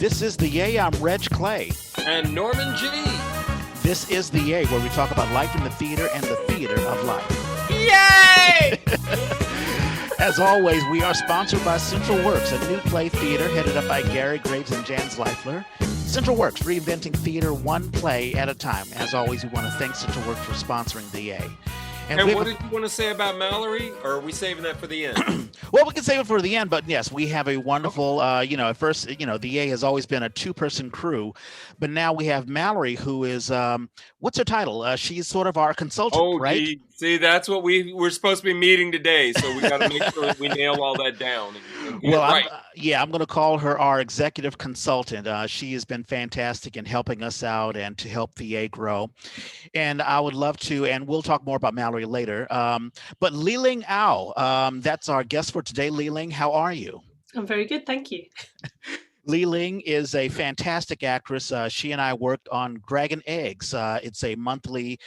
This is The Yay. I'm Reg Clay. And Norman G. This is The Yay, where we talk about life in the theater and the theater of life. Yay! As always, we are sponsored by Central Works, a new play theater headed up by Gary Graves and Jan Zweifler. Central Works, reinventing theater one play at a time. As always, we want to thank Central Works for sponsoring The Yay. And what did you want to say about Mallory, or are we saving that for the end? Well, we can save it for the end, but yes, we have a wonderful, at first, The Yay has always been a two-person crew, but now we have Mallory, who is, what's her title? She's sort of our consultant, right? Gee. See, that's what we're supposed to be meeting today, so we got to make sure that we nail all that down. I'm going to call her our executive consultant. She has been fantastic in helping us out and to help The Yay grow. And I would love to, and we'll talk more about Mallory later. But Li-Leng Au, that's our guest for today. Li-Leng, how are you? I'm very good, thank you. Li-Leng is a fantastic actress. She and I worked on Dragon Eggs. It's a monthly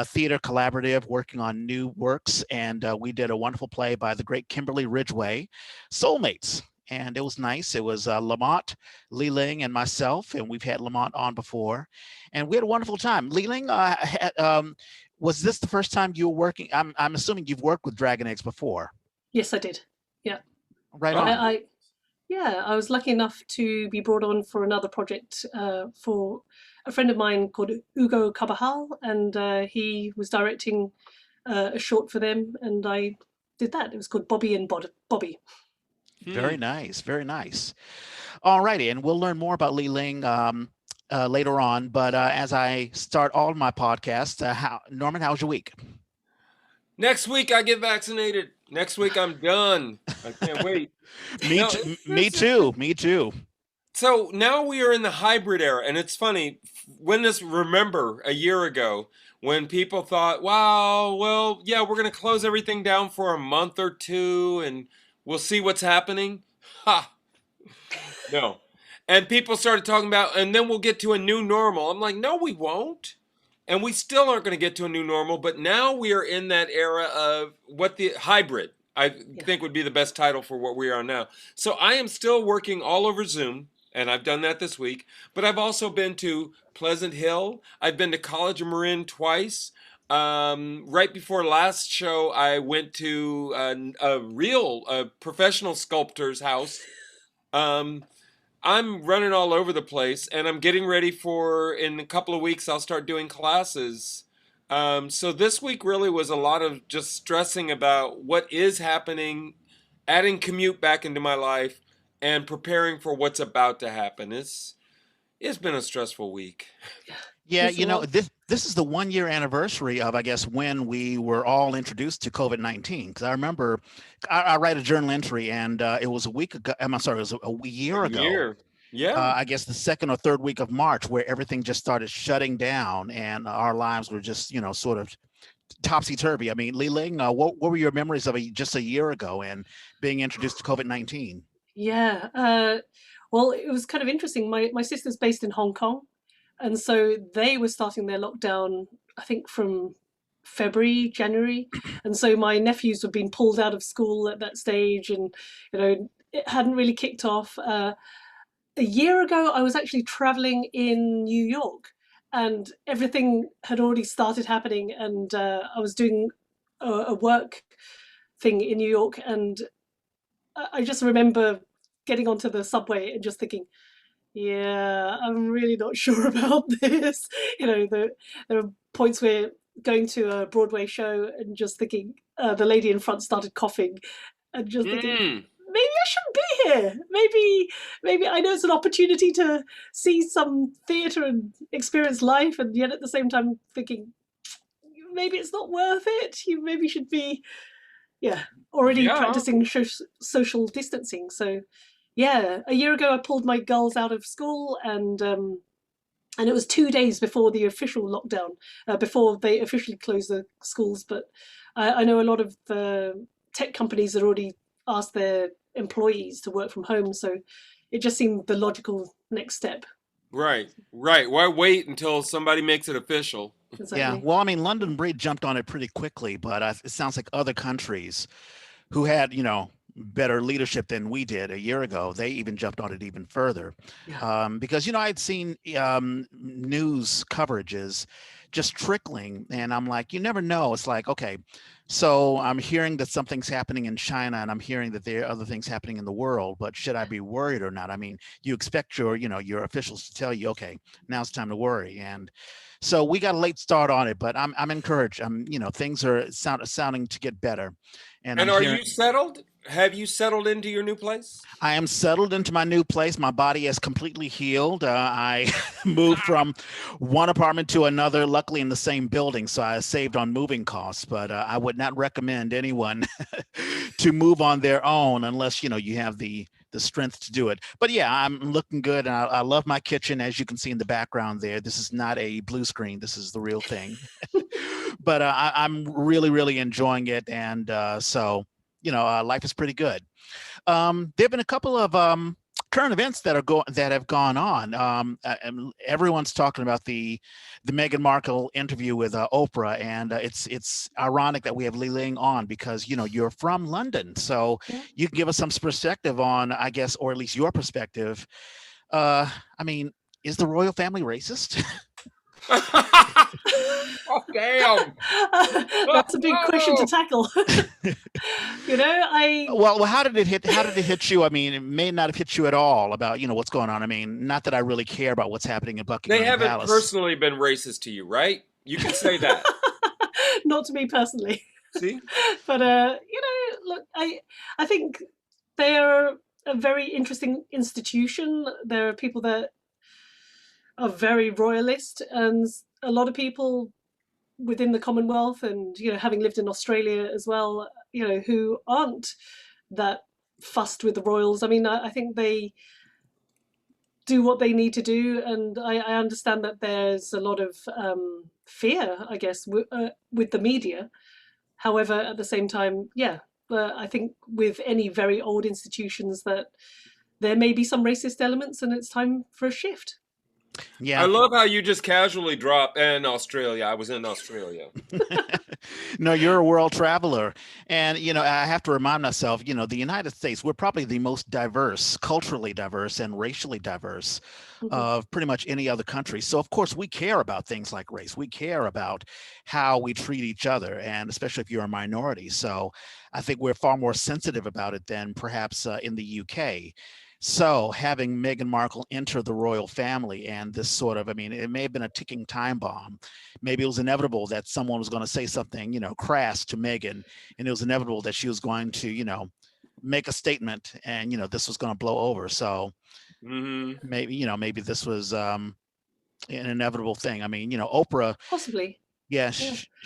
theater collaborative working on new works, and we did a wonderful play by the great Kimberly Ridgeway, Soulmates. And it was nice. It was Lamont, Li-Leng, and myself, and we've had Lamont on before, and we had a wonderful time. Li-Leng, was this the first time you were working? I'm assuming you've worked with Dragon Eggs before. Yes, I did. Yeah. Right on. I was lucky enough to be brought on for another project for a friend of mine called Hugo Cabajal, and he was directing a short for them, and I did that. It was called Bobby and Bobby. Very nice, very nice. All righty, and we'll learn more about Li-Leng later on, but as I start all of my podcasts, Norman, how's your week? Next week I get vaccinated. Next week I'm done. I can't wait. Me too. So now we are in the hybrid era, and it's funny. Remember a year ago when people thought, wow, well, yeah, we're going to close everything down for a month or two and we'll see what's happening. Ha! No. And people started talking about, and then we'll get to a new normal. I'm like, no, we won't. And we still aren't going to get to a new normal, but now we are in that era of what the hybrid, I think would be the best title for what we are now. So I am still working all over Zoom, and I've done that this week, but I've also been to Pleasant Hill. I've been to College of Marin twice. Right before last show, I went to a real professional sculptor's house. I'm running all over the place, and I'm getting ready in a couple of weeks, I'll start doing classes. So this week really was a lot of just stressing about what is happening, adding commute back into my life, and preparing for what's about to happen. It's been a stressful week. Yeah, this is the 1 year anniversary of, I guess, when we were all introduced to COVID-19. Because I remember I write a journal entry, and it was a week ago. I'm sorry, it was a year ago. Yeah. I guess the second or third week of March, where everything just started shutting down, and our lives were just, sort of topsy-turvy. I mean, Li-Leng, what were your memories of just a year ago and being introduced to COVID-19? Yeah. Well, it was kind of interesting. My sister's based in Hong Kong. And so they were starting their lockdown, I think, from February, January. And so my nephews were being pulled out of school at that stage, and, it hadn't really kicked off. A year ago, I was actually traveling in New York, and everything had already started happening. And I was doing a work thing in New York. And I just remember getting onto the subway and just thinking, yeah, I'm really not sure about this. There are points where going to a Broadway show and just thinking, the lady in front started coughing, and just thinking, maybe I shouldn't be here. Maybe I know it's an opportunity to see some theatre and experience life, and yet at the same time thinking, maybe it's not worth it. You maybe should be, already practicing social distancing. So. Yeah, a year ago I pulled my girls out of school, and it was 2 days before the official lockdown, before they officially closed the schools. But I know a lot of the tech companies had already asked their employees to work from home, so it just seemed the logical next step. Right. Why wait until somebody makes it official? Exactly. Yeah, well, I mean, London Bridge jumped on it pretty quickly, but it sounds like other countries who had, better leadership than we did a year ago. They even jumped on it even further. Yeah. Because, I'd seen news coverages just trickling, and I'm like, you never know. It's like, okay, so I'm hearing that something's happening in China, and I'm hearing that there are other things happening in the world, but should I be worried or not? I mean, you expect your officials to tell you, okay, now it's time to worry. And so we got a late start on it, but I'm encouraged. Things are sounding to get better. And And I'm are hearing you settled? Have you settled into your new place? I am settled into my new place. My body is completely healed. I moved from one apartment to another, luckily in the same building, so I saved on moving costs. But I would not recommend anyone to move on their own unless you have the strength to do it. But yeah, I'm looking good, and I love my kitchen, as you can see in the background there. This is not a blue screen. This is the real thing. But I'm really, really enjoying it, and life is pretty good. There have been a couple of current events that have gone on. And everyone's talking about the Meghan Markle interview with Oprah, and it's ironic that we have Li-Leng on because you're from London, so Yeah. you can give us some perspective on, I guess, or at least your perspective. I mean, is the royal family racist? Oh, damn. That's a big question to tackle. Well, how did it hit you? I mean, it may not have hit you at all about what's going on. I mean, not that I really care about what's happening in They Buckingham haven't Palace. personally been racist to you, right? You can say that. Not to me personally. See? But look, I think they're a very interesting institution. There are people that are very royalist, and a lot of people within the Commonwealth, and having lived in Australia as well, who aren't that fussed with the royals. I mean, I think they do what they need to do, and I understand that there's a lot of fear, I guess, with the media. However, at the same time, I think with any very old institutions that there may be some racist elements, and it's time for a shift. Yeah. I love how you just casually drop in Australia. I was in Australia. No, you're a world traveler. And, I have to remind myself, the United States, we're probably the most diverse, culturally diverse and racially diverse of pretty much any other country. So, of course, we care about things like race. We care about how we treat each other, and especially if you're a minority. So I think we're far more sensitive about it than perhaps in the UK. So having Meghan Markle enter the royal family and this sort of, I mean, it may have been a ticking time bomb. Maybe it was inevitable that someone was going to say something, crass to Meghan, and it was inevitable that she was going to, make a statement, and, this was going to blow over. So maybe this was an inevitable thing. I mean, Oprah. Possibly. Yeah.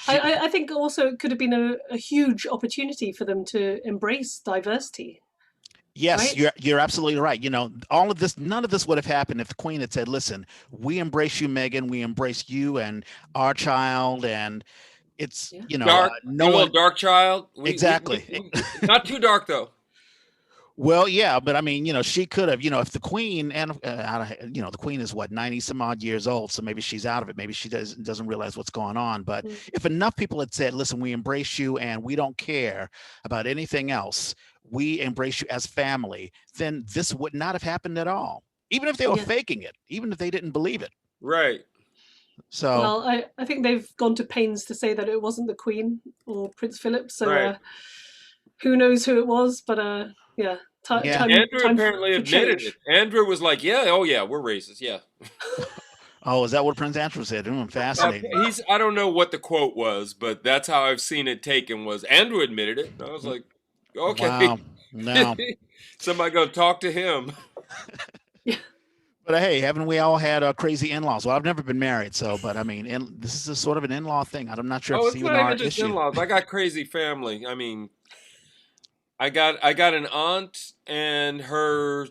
I think also it could have been a huge opportunity for them to embrace diversity. Yes, right? you're absolutely right. All of this, none of this would have happened if the Queen had said, "Listen, we embrace you, Meghan. We embrace you and our child." And it's dark, no little one dark child. exactly. Not too dark though. Well, yeah, but I mean, she could have, if the Queen and the Queen is what 90 some odd years old, so maybe she's out of it. Maybe she doesn't realize what's going on. But if enough people had said, "Listen, we embrace you and we don't care about anything else. We embrace you as family," then this would not have happened at all. Even if they were faking it, even if they didn't believe it. Right. So well, I think they've gone to pains to say that it wasn't the Queen or Prince Philip. So who knows who it was? But yeah. Andrew apparently admitted it. Andrew was like, "Yeah, oh yeah, we're racist." Yeah. Oh, is that what Prince Andrew said? Fascinating. I don't know what the quote was, but that's how I've seen it taken. Was Andrew admitted it? And I was like, okay. Wow. No. Somebody go talk to him. Yeah. But hey, haven't we all had crazy in-laws? Well, I've never been married, but I mean, this is a sort of an in-law thing. I'm not sure if it's even our issue. In-laws. I got crazy family. I mean, I got an aunt, and her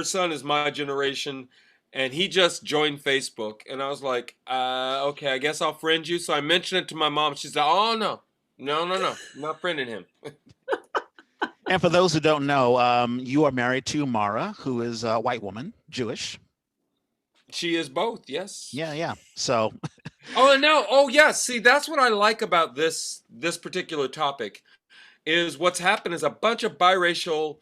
son is my generation, and he just joined Facebook, and I was like, okay, I guess I'll friend you. So I mentioned it to my mom. She said, "Oh no, I'm not friending him." And for those who don't know, you are married to Mara, who is a white woman, Jewish. She is both, yes. Yeah. So. Oh no! Oh yes. See, that's what I like about this particular topic. is what's happened is a bunch of interracial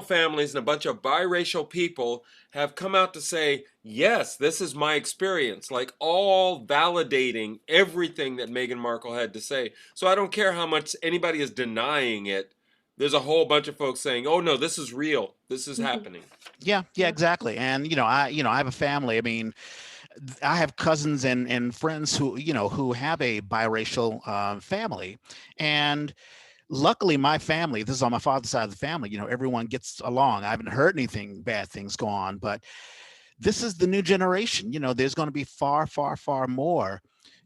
families and a bunch of biracial people have come out to say, yes, this is my experience, like all validating everything that Meghan Markle had to say. So I don't care how much anybody is denying it. There's a whole bunch of folks saying, oh no, this is real. This is happening. Yeah, exactly. And I have a family. I mean, I have cousins and friends who have a biracial family, and luckily my family, this is on my father's side of the family, everyone gets along. I haven't heard anything bad things go on, but this is the new generation. There's going to be far, far, far more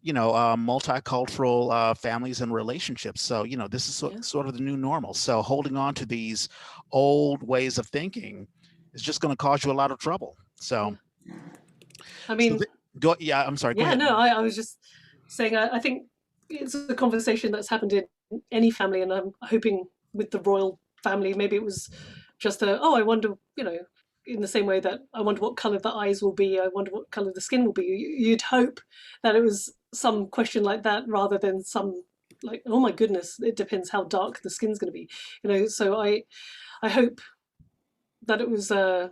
multicultural families and relationships. So this is sort of the new normal. So holding on to these old ways of thinking is just going to cause you a lot of trouble. So I mean, I'm sorry. Go yeah, ahead. no, I was just saying, I think it's a conversation that's happened in any family, and I'm hoping with the royal family, maybe it was just I wonder, in the same way that I wonder what color the eyes will be, I wonder what color the skin will be. You'd hope that it was some question like that rather than some like, oh my goodness, it depends how dark the skin's going to be. So I hope that it was a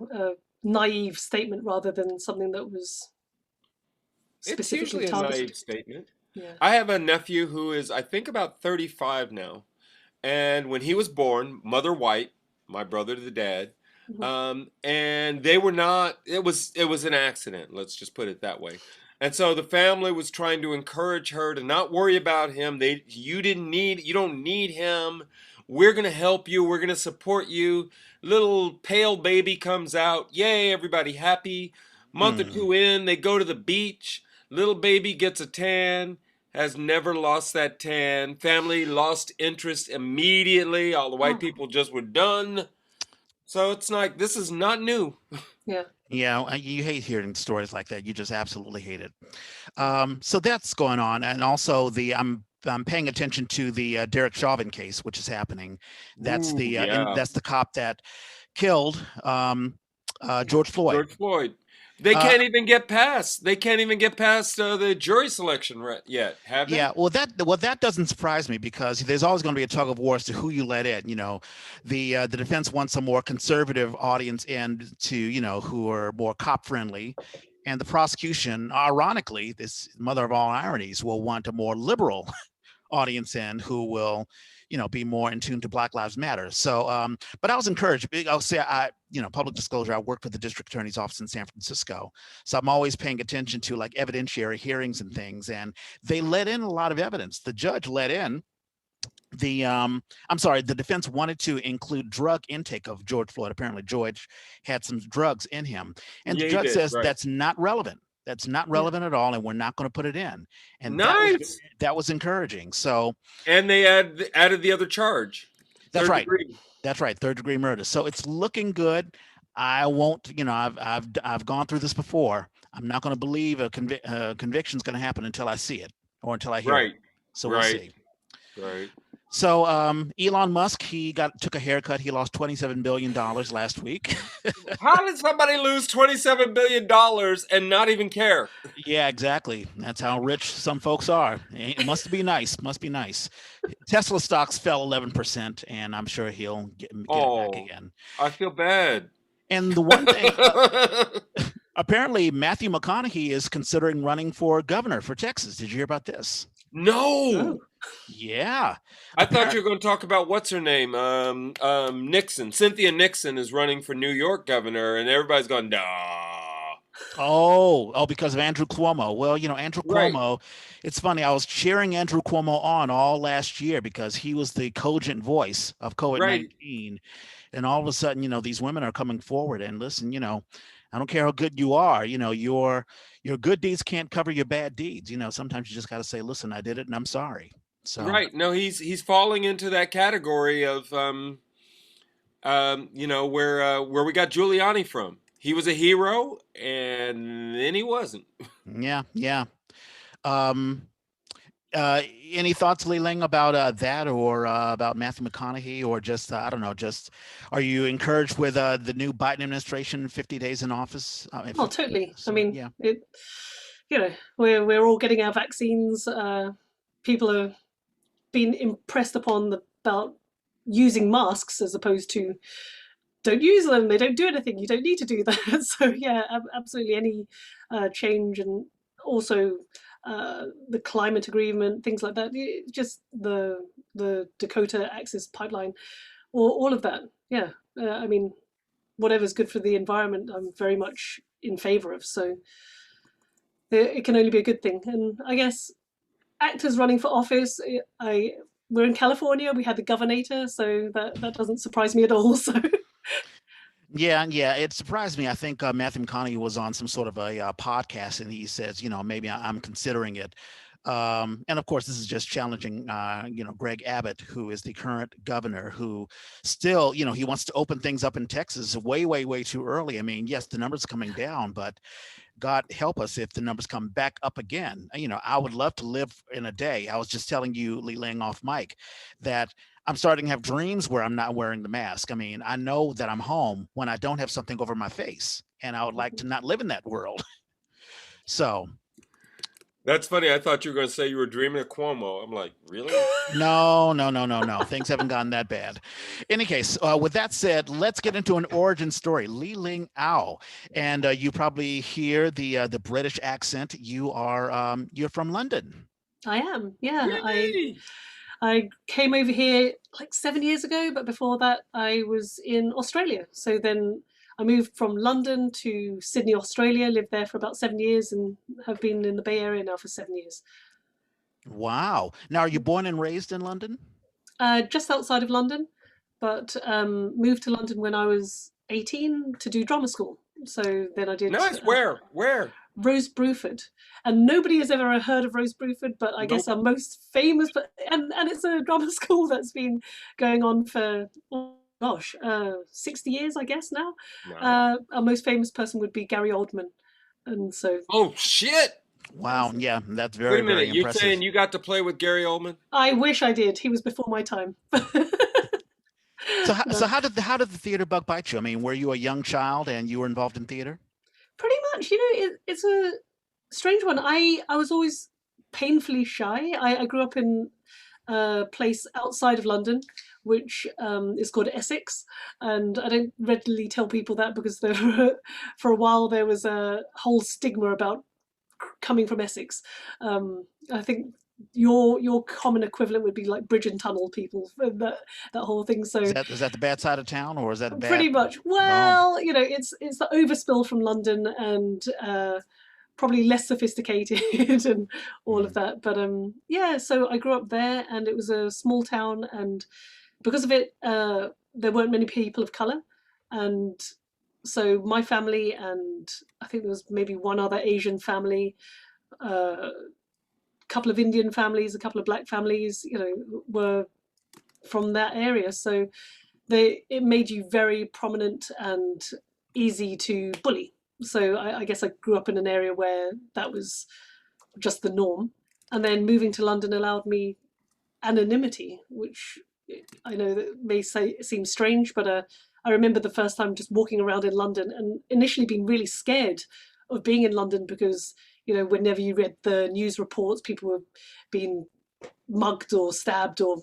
naive statement rather than something that was It's specifically usually a targeted. naive statement. Yeah. I have a nephew who is, I think, about 35 now. And when he was born, mother white, my brother to the dad, and they were not. It was an accident. Let's just put it that way. And so the family was trying to encourage her to not worry about him. You don't need him. We're gonna help you. We're gonna support you. Little pale baby comes out. Yay! Everybody happy. Month or two in, they go to the beach. Little baby gets a tan. Has never lost that tan. Family lost interest immediately. All the white people just were done. So it's like, this is not new. Yeah. Yeah, you hate hearing stories like that. You just absolutely hate it. So that's going on, and also I'm paying attention to the Derek Chauvin case, which is happening. That's that's the cop that killed George Floyd. George Floyd. They can't even get past. They can't even get past the jury selection yet, have they? Yeah, well, that doesn't surprise me because there's always going to be a tug of war as to who you let in. The defense wants a more conservative audience in to who are more cop friendly, and the prosecution, ironically, this mother of all ironies, will want a more liberal audience in who will be more in tune to Black Lives Matter. So but I was encouraged. I'll say, public disclosure, I worked for the district attorney's office in San Francisco, so I'm always paying attention to like evidentiary hearings and things, and they let in a lot of evidence. The judge let in the defense wanted to include drug intake of George Floyd. Apparently George had some drugs in him, and the judge says that's not relevant. That's not relevant at all, and we're not going to put it in. And that was encouraging. So, and they added the other charge. That's right. That's right. Third-degree murder. So it's looking good. I won't. I've gone through this before. I'm not going to believe a conviction is going to happen until I see it or until I hear it. So we'll see. Right. So Elon Musk, he took a haircut. He lost $27 billion last week. How did somebody lose $27 billion and not even care? Yeah, exactly. That's how rich some folks are. It must be nice. Must be nice. Tesla stocks fell 11%, and I'm sure he'll get it back again. I feel bad. And the one thing, apparently Matthew McConaughey is considering running for governor for Texas. Did you hear about this? No. Yeah. I thought you were going to talk about what's her name? Nixon. Cynthia Nixon is running for New York governor, and everybody's going, nah. Oh, because of Andrew Cuomo. Well, Andrew Cuomo, it's funny. I was cheering Andrew Cuomo on all last year because he was the cogent voice of COVID-19. And all of a sudden, these women are coming forward and listen, I don't care how good you are, your good deeds can't cover your bad deeds. Sometimes you just got to say, listen, I did it and I'm sorry. So no, he's falling into that category of where we got Giuliani from. He was a hero and then he wasn't. Yeah. Any thoughts, Li-Leng, about that or about Matthew McConaughey, or just I don't know, just are you encouraged with the new Biden administration 50 days in office? Totally. So, I mean, we're all getting our vaccines. People are been impressed upon about using masks as opposed to don't use them, they don't do anything, you don't need to do that. So yeah, absolutely any change, and also the climate agreement, things like that, just the Dakota Access Pipeline, or all of that. Yeah, I mean, whatever's good for the environment, I'm very much in favor of. So it can only be a good thing. And I guess actors running for office, we're in California, we had the governator, so that doesn't surprise me at all. So Yeah, it surprised me. I think Matthew McConaughey was on some sort of a podcast, and he says, maybe I'm considering it. And of course, this is just challenging, Greg Abbott, who is the current governor, who still, he wants to open things up in Texas way, way, way too early. I mean, yes, the numbers are coming down, but God help us if the numbers come back up again. I would love to live in a day. I was just telling you, Li-Leng, off mic, that I'm starting to have dreams where I'm not wearing the mask. I mean, I know that I'm home when I don't have something over my face, and I would like to not live in that world. So. That's funny. I thought you were going to say you were dreaming of Cuomo. I'm like, really? No. Things haven't gotten that bad. In any case, with that said, let's get into an origin story. Li-Leng Au, and you probably hear the British accent. You're from London. I am. Yeah, Really? I came over here like 7 years ago, but before that I was in Australia. So then I moved from London to Sydney, Australia, lived there for about 7 years, and have been in the Bay Area now for 7 years. Wow. Now, are you born and raised in London? Just outside of London, but moved to London when I was 18 to do drama school. So then I did. Nice. Where? Rose Bruford, and nobody has ever heard of Rose Bruford, but I guess our most famous, and it's a drama school that's been going on for 60 years, I guess now. Nice. Our most famous person would be Gary Oldman, and so. Oh shit! Wow, yeah, that's very, Wait a minute, very you're impressive. saying you got to play with Gary Oldman? I wish I did. He was before my time. So how did the theater bug bite you? I mean, were you a young child and you were involved in theater? Pretty much, it's a strange one. I was always painfully shy. I grew up in a place outside of London, which is called Essex, and I don't readily tell people that because for a while there was a whole stigma about coming from Essex. I think your common equivalent would be like bridge and tunnel people, that whole thing. So is that the bad side of town, or is that a bad? Pretty much. Well, it's the overspill from London, and probably less sophisticated and all of that. But yeah, so I grew up there, and it was a small town, and because of it, there weren't many people of color, and so my family, and I think there was maybe one other Asian family, a couple of Indian families, a couple of black families, were from that area. So it made you very prominent and easy to bully. So I guess I grew up in an area where that was just the norm. And then moving to London allowed me anonymity, which I know that may seem strange, but I remember the first time just walking around in London and initially being really scared of being in London because, whenever you read the news reports, people were being mugged or stabbed or,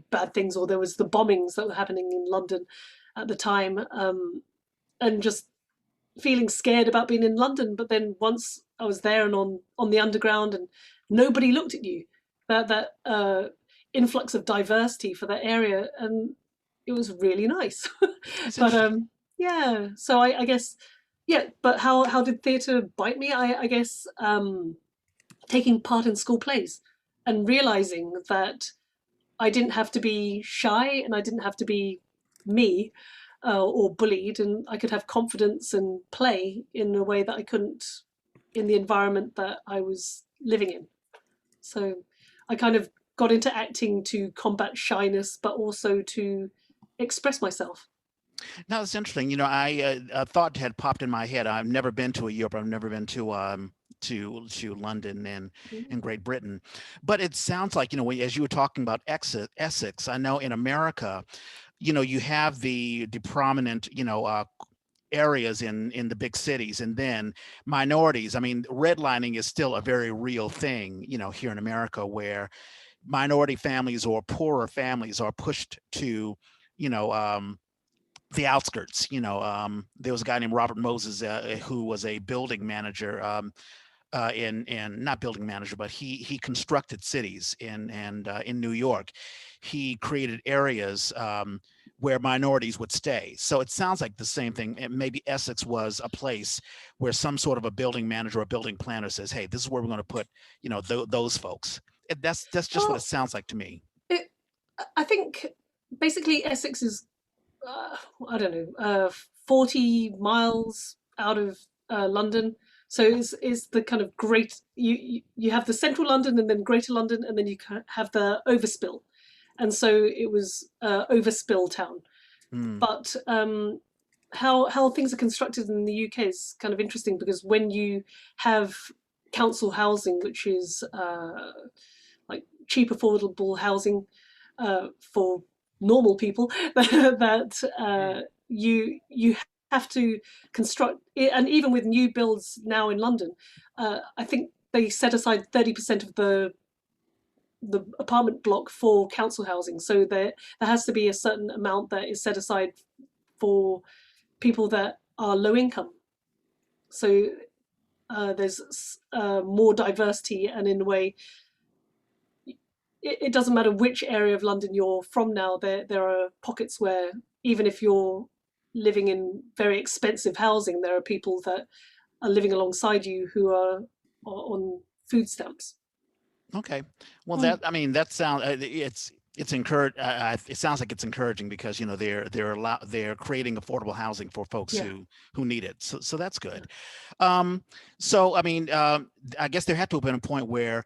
bad things, or there was the bombings that were happening in London at the time, and just feeling scared about being in London. But then once I was there and on the underground and nobody looked at you, that influx of diversity for that area, and it was really nice. But yeah, so I guess, yeah, but how did theatre bite me? I guess taking part in school plays and realizing that I didn't have to be shy and I didn't have to be me or bullied, and I could have confidence and play in a way that I couldn't in the environment that I was living in. So I kind of got into acting to combat shyness, but also to express myself. Now, it's interesting. A thought had popped in my head. I've never been to Europe. I've never been to London and Great Britain, but it sounds like, as you were talking about Essex, I know in America, you have the prominent, areas in the big cities, and then minorities. I mean, redlining is still a very real thing, here in America, where minority families or poorer families are pushed to, the outskirts. There was a guy named Robert Moses who was a building manager, in not building manager, but he constructed cities in New York. He created areas where minorities would stay. So it sounds like the same thing. And maybe Essex was a place where some sort of a building manager or building planner says, "Hey, this is where we're going to put, those folks." That's just what it sounds like to me. I think basically Essex is, I don't know, 40 miles out of London. So it's the kind of you have the central London and then Greater London, and then you have the overspill. And so it was overspill town. But how things are constructed in the UK is kind of interesting, because when you have council housing, which is like cheap, affordable housing for normal people, that you have to construct it. And even with new builds now in London, I think they set aside 30% of the apartment block for council housing. So there has to be a certain amount that is set aside for people that are low income. So there's more diversity, and in a way, it doesn't matter which area of London you're from now. There are pockets where even if you're living in very expensive housing, there are people that are living alongside you who are on food stamps. Okay, well, that sounds it's encouraged. It sounds like it's encouraging, because they're creating affordable housing for folks who need it. So that's good. So I mean, I guess there had to have been a point where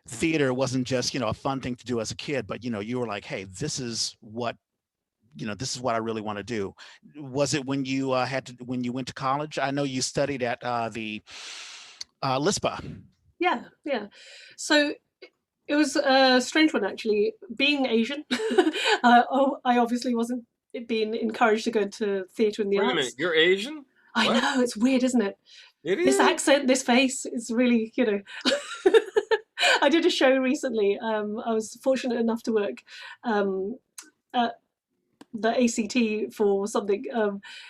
theater wasn't just a fun thing to do as a kid, but you were like, hey, this is what I really want to do. Was it when you when you went to college? I know you studied at the LISPA. Yeah. So it was a strange one, actually. Being Asian, I obviously wasn't being encouraged to go into theatre and the arts. Wait a minute, you're Asian? I know, it's weird, isn't it? It is. This accent, this face, is really, I did a show recently. I was fortunate enough to work at the ACT for something,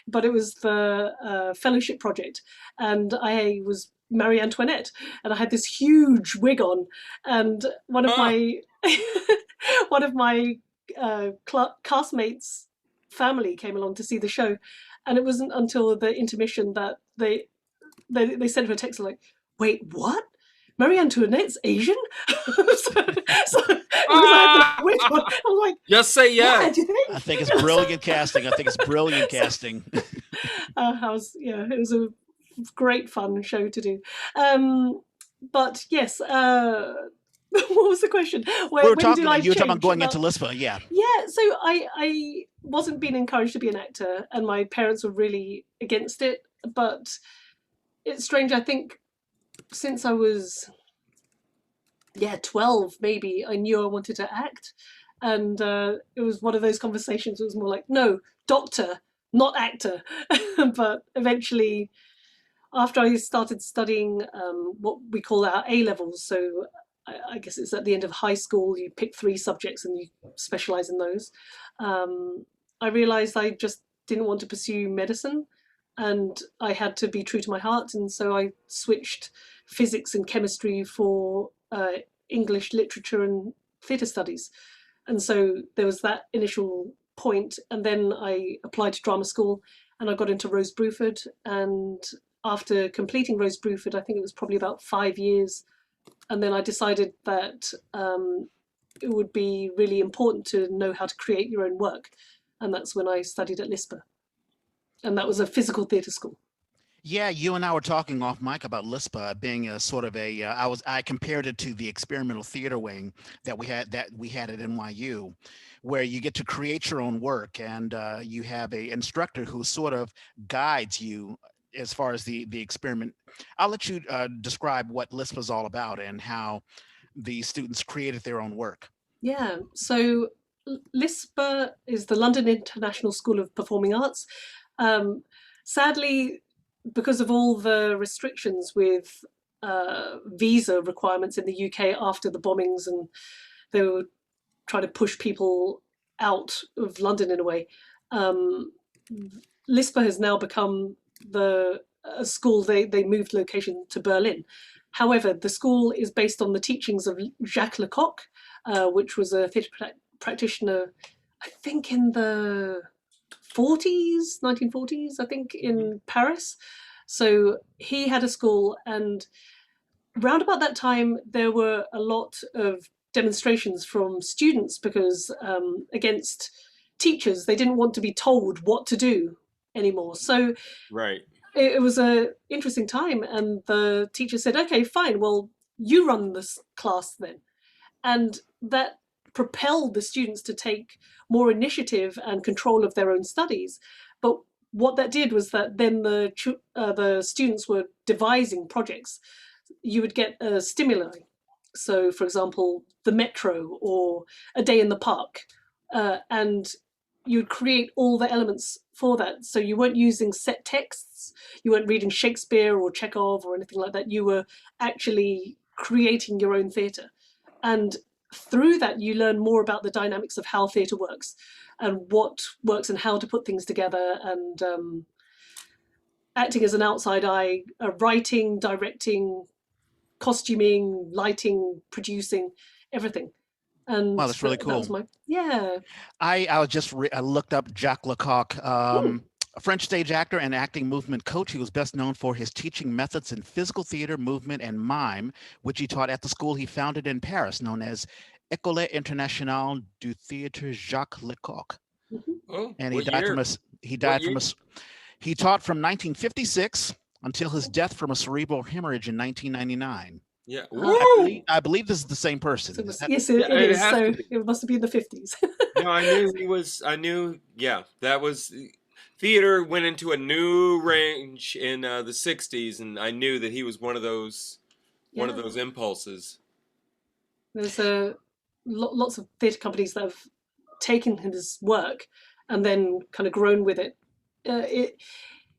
but it was the fellowship project, and I was Marie Antoinette, and I had this huge wig on, and one of my castmates' family came along to see the show, and it wasn't until the intermission that they sent her a text like, "Wait, what? Marie Antoinette's Asian?" so I was like, just say yes. Yeah, do you think? I think it's brilliant casting. It was a great fun show to do. But yes, what was the question? You were talking about going into LISPA, yeah. Yeah, so I wasn't being encouraged to be an actor, and my parents were really against it. But it's strange, I think since I was 12 maybe, I knew I wanted to act, and it was one of those conversations. It was more like, no, doctor, not actor. But eventually, after I started studying what we call our A-levels, so I guess it's at the end of high school, you pick 3 subjects and you specialize in those, I realized I just didn't want to pursue medicine, and I had to be true to my heart, and so I switched physics and chemistry for English literature and theatre studies. And so there was that initial point, and then I applied to drama school, and I got into Rose Bruford. And after completing Rose Bruford, I think it was probably about 5 years, and then I decided that it would be really important to know how to create your own work, and that's when I studied at LISPA, and that was a physical theatre school. Yeah, you and I were talking off mic about LISPA being a sort of a. I compared it to the experimental theater wing that we had at NYU, where you get to create your own work, and you have a instructor who sort of guides you as far as the experiment. I'll let you describe what LISPA is all about and how the students created their own work. Yeah, so LISPA is the London International School of Performing Arts. Sadly, because of all the restrictions with visa requirements in the UK after the bombings and they were trying to push people out of London in a way. LISPA has now become a school. They moved location to Berlin. However, the school is based on the teachings of Jacques Lecoq, which was a theatre practitioner, I think in the 1940s, I think, in Paris. So he had a school, and round about that time, there were a lot of demonstrations from students because against teachers, they didn't want to be told what to do anymore. So right. It was an interesting time, and the teacher said, okay, fine, well, you run this class then. And that propelled the students to take more initiative and control of their own studies. But what that did was that then the students were devising projects. You would get a stimuli. So, for example, the metro or a day in the park. And you'd create all the elements for that. So you weren't using set texts, you weren't reading Shakespeare or Chekhov or anything like that. You were actually creating your own theatre. And through that, you learn more about the dynamics of how theatre works and what works and how to put things together, and acting as an outside eye, writing, directing, costuming, lighting, producing, everything. And wow, that's really cool. That was I looked up Jacques Lecoq, a French stage actor and acting movement coach. He was best known for his teaching methods in physical theater, movement, and mime, which he taught at the school he founded in Paris, known as École Internationale du Théâtre Jacques Lecoq. Oh, and he taught from 1956 until his death from a cerebral hemorrhage in 1999. Yeah, I believe this is the same person. Yes, it is. So it must have been the 50s. No, I knew he was. Yeah, that was. Theater went into a new range in the 60s, and I knew that he was one of those impulses. There's lots of theatre companies that have taken his work and then kind of grown with it.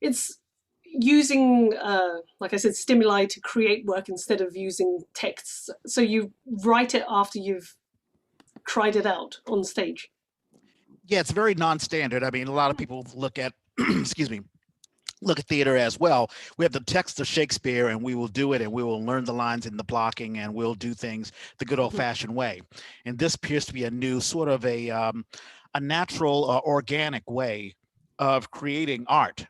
It's using, like I said, stimuli to create work instead of using texts. So you write it after you've tried it out on stage. Yeah, it's very non-standard. I mean, a lot of people look at, look at theater as well. We have the text of Shakespeare, and we will do it, and we will learn the lines in the blocking, and we'll do things the good old-fashioned way. And this appears to be a new sort of a natural, organic way of creating art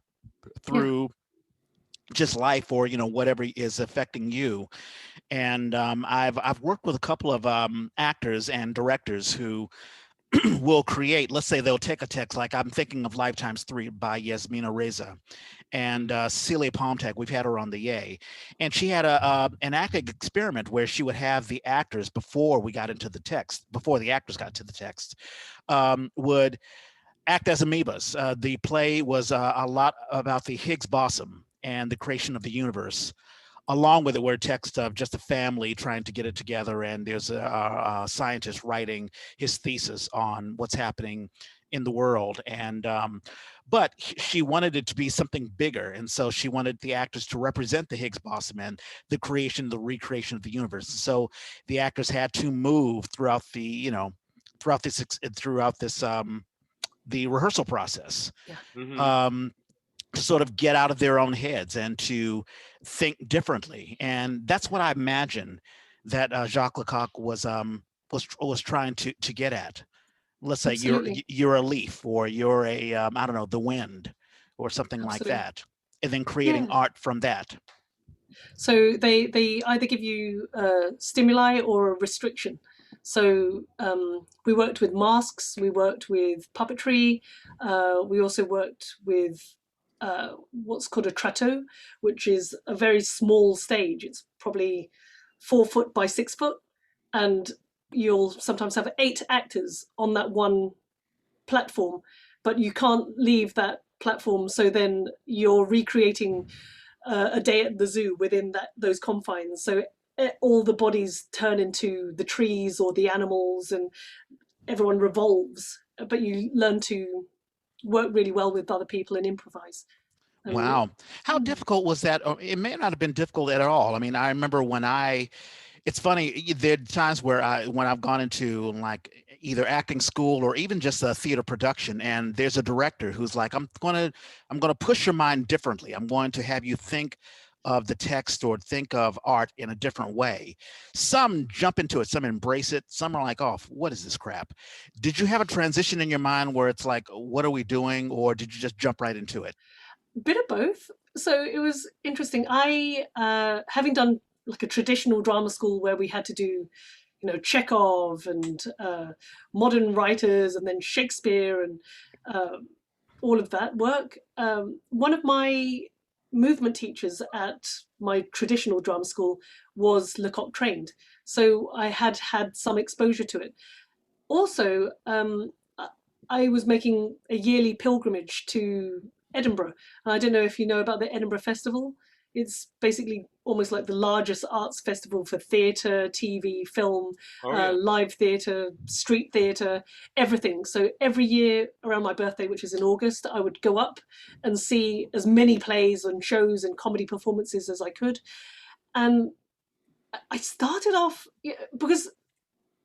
through just life, or whatever is affecting you. And I've worked with a couple of actors and directors who will create, let's say they'll take a text, like I'm thinking of Lifetimes 3 by Yasmina Reza and Celia Palmtek. We've had her on the Yay, and she had an acting experiment where she would have the actors, before we got into the text, before the actors got to the text, would act as amoebas. The play was a lot about the Higgs boson and the creation of the universe. Along with it were texts of just a family trying to get it together, and there's a scientist writing his thesis on what's happening in the world. And but she wanted it to be something bigger, and so she wanted the actors to represent the Higgs boson and the recreation of the universe. So the actors had to move throughout the the rehearsal process. Yeah. Mm-hmm. To sort of get out of their own heads and to think differently. And that's what I imagine that Jacques Lecoq was trying to get at. Let's say you're a leaf, or you're a I don't know, the wind, or something like that, and then creating art from that. So they either give you stimuli or a restriction. So we worked with masks, we worked with puppetry, we also worked with what's called a trateau, which is a very small stage. It's probably 4 foot by 6 foot, and you'll sometimes have 8 actors on that one platform, but you can't leave that platform. So then you're recreating a day at the zoo within those confines. So all the bodies turn into the trees or the animals, and everyone revolves, but you learn to work really well with other people and improvise. Wow. How difficult was that? It may not have been difficult at all. I mean, I remember when I It's funny. There are times where when I've gone into like either acting school or even just a theater production, and there's a director who's like, I'm gonna push your mind differently. I'm going to have you think of the text or think of art in a different way. Some jump into it, some embrace it, some are like, oh, what is this crap? Did you have a transition in your mind where it's like, what are we doing? Or did you just jump right into it? Bit of both. So it was interesting. I, having done like a traditional drama school where we had to do, Chekhov and modern writers and then Shakespeare and all of that work. One of my movement teachers at my traditional drama school was Lecoq trained. So I had some exposure to it. Also, I was making a yearly pilgrimage to Edinburgh. And I don't know if you know about the Edinburgh Festival. It's basically almost like the largest arts festival for theatre, TV, film, live theatre, street theatre, everything. So every year around my birthday, which is in August, I would go up and see as many plays and shows and comedy performances as I could. And I started off, because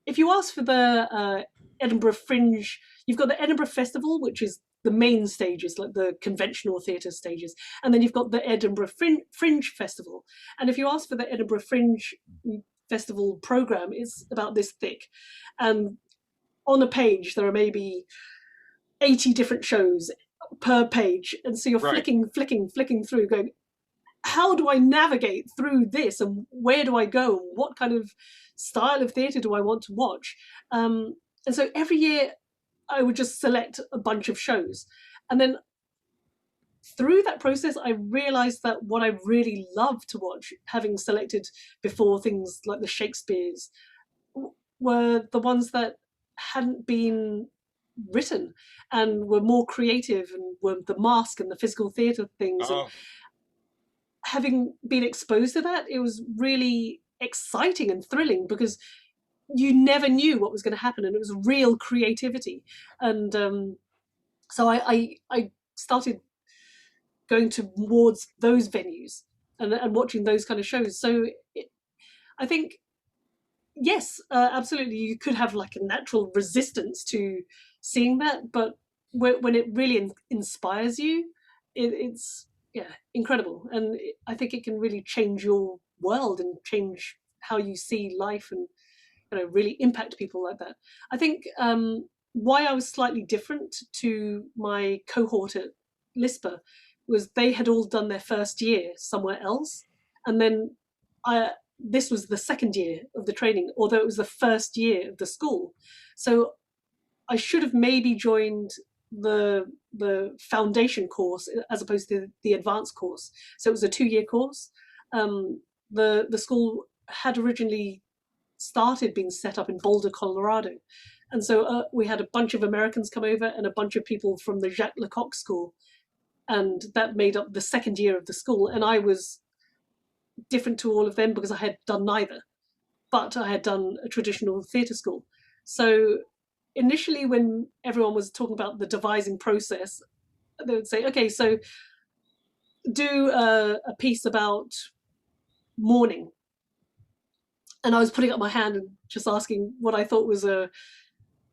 if you ask for the Edinburgh Fringe, you've got the Edinburgh Festival, which is the main stages, like the conventional theatre stages, and then you've got the Edinburgh Fringe Festival. And if you ask for the Edinburgh Fringe Festival programme, it's about this thick. And on a page, there are maybe 80 different shows per page. And so you're flicking through, going, how do I navigate through this, and where do I go? What kind of style of theatre do I want to watch? And so every year I would just select a bunch of shows. And then through that process, I realized that what I really love to watch, having selected before things like the Shakespeares, were the ones that hadn't been written and were more creative, and were the mask and the physical theatre things. And having been exposed to that, it was really exciting and thrilling, because you never knew what was going to happen, and it was real creativity. And so I started going towards those venues and watching those kind of shows. So I think, yes, absolutely, you could have like a natural resistance to seeing that, but when it really inspires you, it's incredible. And I think it can really change your world and change how you see life, and really impact people like that. I think why I was slightly different to my cohort at LISPA was they had all done their first year somewhere else, and then this was the second year of the training, although it was the first year of the school. So I should have maybe joined the foundation course as opposed to the advanced course. So it was a 2-year course. The school had originally started being set up in Boulder, Colorado. And so we had a bunch of Americans come over and a bunch of people from the Jacques Lecoq school. And that made up the second year of the school. And I was different to all of them because I had done neither, but I had done a traditional theatre school. So initially, when everyone was talking about the devising process, they would say, okay, so do a piece about mourning. And I was putting up my hand and just asking what I thought was a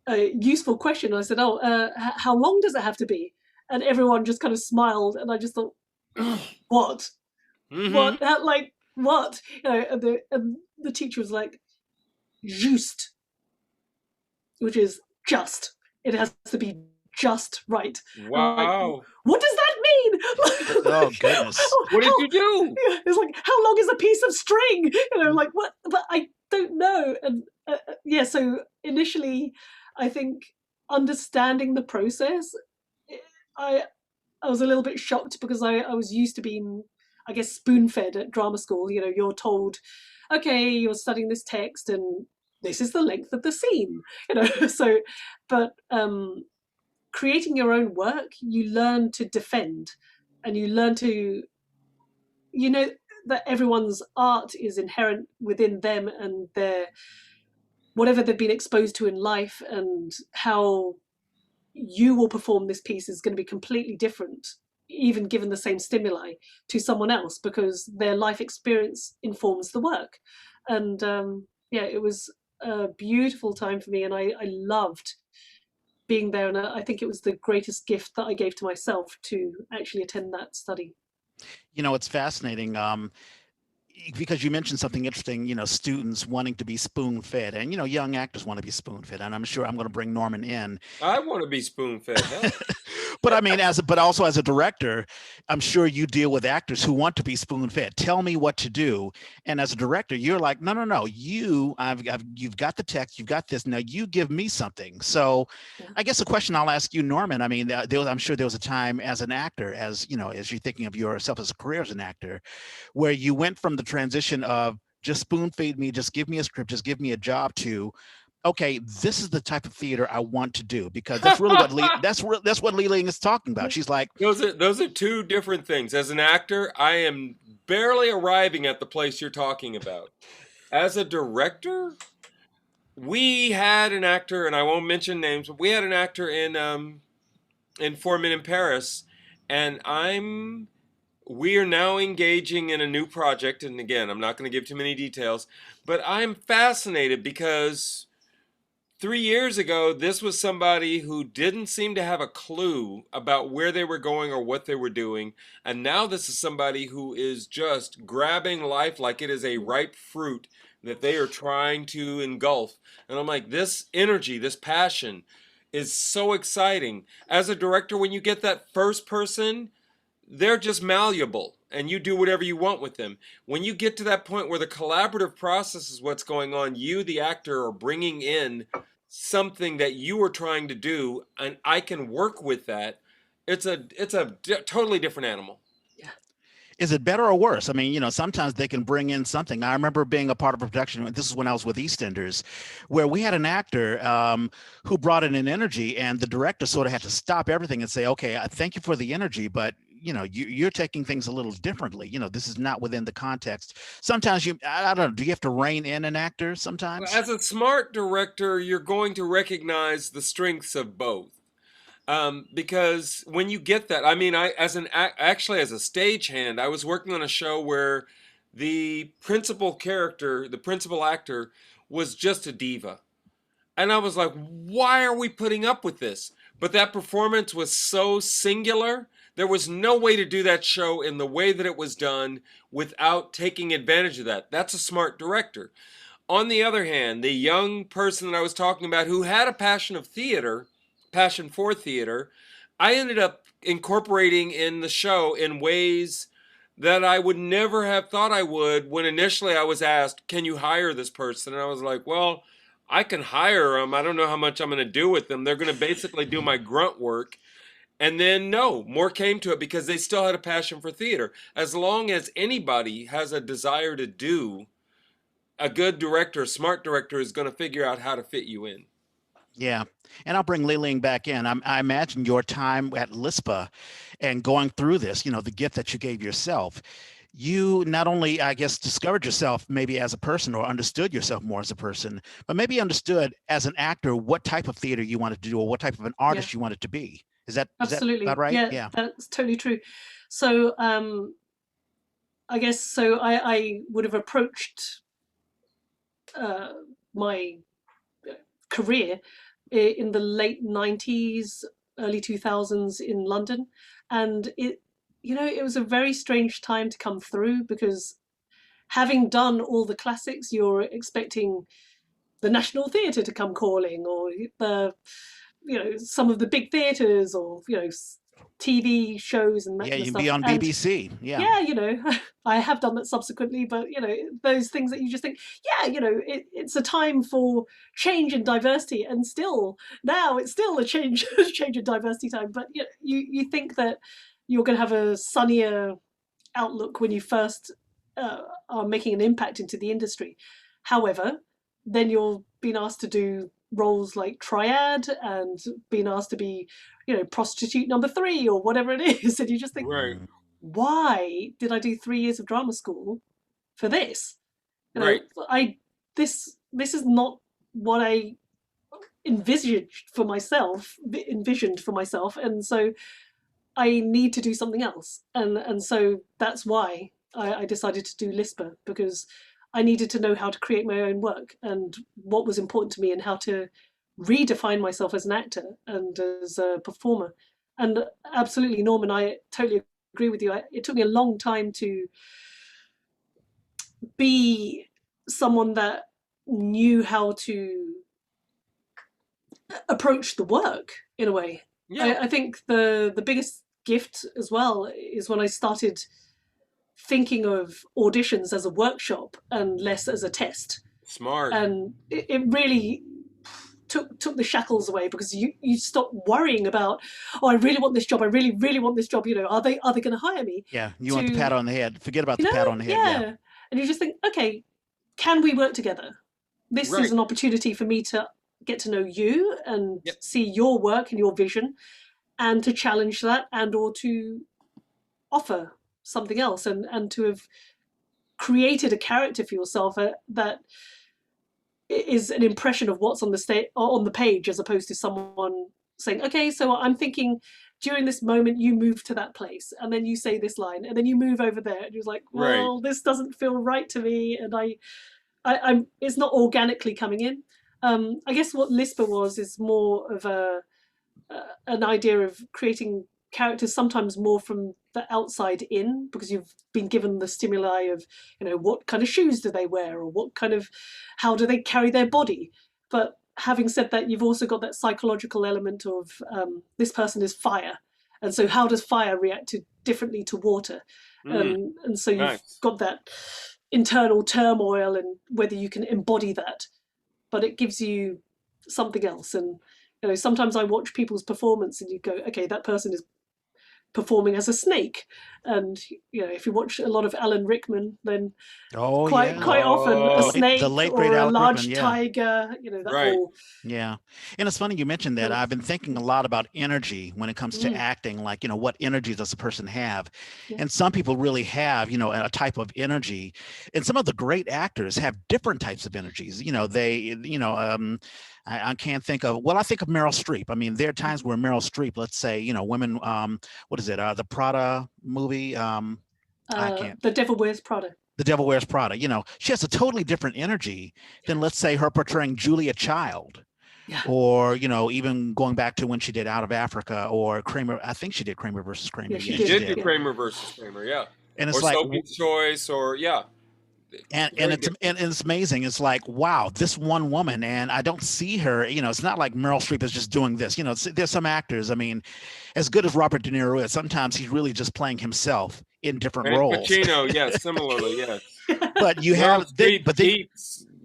useful question. I said, how long does it have to be? And everyone just kind of smiled, and I just thought, what? Mm-hmm. What? Like, what? And the teacher was like, juste, which is just. It has to be just right. Wow. Like, what does that mean? Oh, goodness. What did you do? It's like, how long is a piece of string? Like, what? But I don't know. And so initially, I think understanding the process, I was a little bit shocked, because I was used to being, I guess, spoon-fed at drama school. You're told, okay, you're studying this text and this is the length of the scene. So, but creating your own work, you learn to defend, and you learn to, that everyone's art is inherent within them and their whatever they've been exposed to in life, and how you will perform this piece is going to be completely different, even given the same stimuli, to someone else, because their life experience informs the work. And yeah, it was a beautiful time for me, and I loved being there. And I think it was the greatest gift that I gave to myself to actually attend that study. It's fascinating. Because you mentioned something interesting, students wanting to be spoon fed, and young actors want to be spoon fed, and I'm sure I'm going to bring Norman in. I want to be spoon fed. Hell. But I mean, but also as a director, I'm sure you deal with actors who want to be spoon fed. Tell me what to do, and as a director, you're like, no, no, no. You've got the text, you've got this. Now you give me something. So, Yeah. I guess the question I'll ask you, Norman. I mean, I'm sure there was a time as an actor, as you're thinking of yourself as a career as an actor, where you went from the transition of just spoon feed me, just give me a script, just give me a job to, okay, this is the type of theater I want to do, because that's really that's what Li-Leng is talking about. She's like, those are two different things. As an actor, I am barely arriving at the place you're talking about. As a director, we had an actor, and I won't mention names, but we had an actor in 4 Men in Paris, and we are now engaging in a new project, and again, I'm not going to give too many details, but I'm fascinated because 3 years ago, this was somebody who didn't seem to have a clue about where they were going or what they were doing. And now this is somebody who is just grabbing life like it is a ripe fruit that they are trying to engulf. And I'm like, this energy, this passion is so exciting. As a director, when you get that first person, they're just malleable and you do whatever you want with them. When you get to that point where the collaborative process is what's going on, you, the actor, are bringing in something that you are trying to do, and I can work with that. It's a totally different animal. Yeah. is it better or worse? I mean, sometimes they can bring in something. I remember being a part of a production. This is when I was with EastEnders, where we had an actor who brought in an energy, and the director sort of had to stop everything and say, "Okay, I thank you for the energy, but you're taking things a little differently. This is not within the context." Sometimes I don't know. Do you have to rein in an actor sometimes? As a smart director, you're going to recognize the strengths of both. Because when you get that, I mean, actually as a stagehand, I was working on a show where the principal character, the principal actor, was just a diva, and I was like, why are we putting up with this? But that performance was so singular. There was no way to do that show in the way that it was done without taking advantage of that. That's a smart director. On the other hand, the young person that I was talking about who had a passion for theater, I ended up incorporating in the show in ways that I would never have thought I would when initially I was asked, can you hire this person? And I was like, well, I can hire them. I don't know how much I'm going to do with them. They're going to basically do my grunt work. And then, no, more came to it because they still had a passion for theater. As long as anybody has a desire to do, a good director, a smart director is going to figure out how to fit you in. Yeah. And I'll bring Li-Leng back in. I imagine your time at LISPA and going through this, the gift that you gave yourself, you not only, I guess, discovered yourself maybe as a person or understood yourself more as a person, but maybe understood as an actor what type of theater you wanted to do or what type of an artist you wanted to be. Is that Absolutely about right? Yeah, that's totally true. So I guess so I would have approached my career in the late 90s, early 2000s in London, and it was a very strange time to come through, because having done all the classics, you're expecting the National Theatre to come calling, or the some of the big theatres, or TV shows and that Yeah, kind of you'd stuff. be on And BBC. Yeah. yeah, I have done that subsequently, but those things that you just think, yeah, it's a time for change and diversity, and still now it's still a change and diversity time. But you think that you're going to have a sunnier outlook when you first are making an impact into the industry. However, then you're being asked to do roles like Triad, and being asked to be, prostitute number 3 or whatever it is, and you just think, Right. why did I do 3 years of drama school for this? Right. This is not what I envisioned for myself, and so I need to do something else, and so that's why I decided to do LISPA, because I needed to know how to create my own work and what was important to me and how to redefine myself as an actor and as a performer. And absolutely, Norman, I totally agree with you. It took me a long time to be someone that knew how to approach the work in a way. Yeah. I think the biggest gift as well is when I started thinking of auditions as a workshop and less as a test. Smart. And it really took the shackles away, because you stop worrying about, oh, I really want this job, I really want this job, are they going to hire me? Yeah, you want the pat on the head. Forget about the pat on the head. Yeah. And you just think, okay, can we work together? This is an opportunity for me to get to know you and see your work and your vision, and to challenge that, and or to offer something else, and to have created a character for yourself that is an impression of what's on the page, as opposed to someone saying, okay, so I'm thinking during this moment you move to that place and then you say this line and then you move over there, and you're like, well, this doesn't feel right to me, and I'm it's not organically coming in. I guess what LISPA is more of an idea of creating characters sometimes more from the outside in, because you've been given the stimuli of, what kind of shoes do they wear, or how do they carry their body. But having said that, you've also got that psychological element of this person is fire, and so how does fire react differently to water? And so you've got that internal turmoil, and whether you can embody that, but it gives you something else. And sometimes I watch people's performance and you go, okay, that person is performing as a snake, and if you watch a lot of Alan Rickman, then quite often a snake, the late, or a large Rickman, tiger, whole. Yeah. And it's funny you mentioned that. I've been thinking a lot about energy when it comes to acting, like, what energy does a person have? And some people really have, a type of energy, and some of the great actors have different types of energies. I can't think of, I think of Meryl Streep. I mean, there are times where Meryl Streep, let's say, women, what is it? The Prada movie. I can't. The Devil Wears Prada. The Devil Wears Prada. She has a totally different energy than, let's say, her portraying Julia Child. Yeah. Or, even going back to when she did Out of Africa, or Kramer. I think she did Kramer versus Kramer. Yeah, she did do Kramer versus Kramer, yeah. And it's or Sophie's Choice, or And it's amazing. It's like, wow, this one woman, and I don't see her, it's not like Meryl Streep is just doing this. There's some actors, I mean, as good as Robert De Niro is, sometimes he's really just playing himself in different roles. Pacino, yes, similarly, yes. But you have,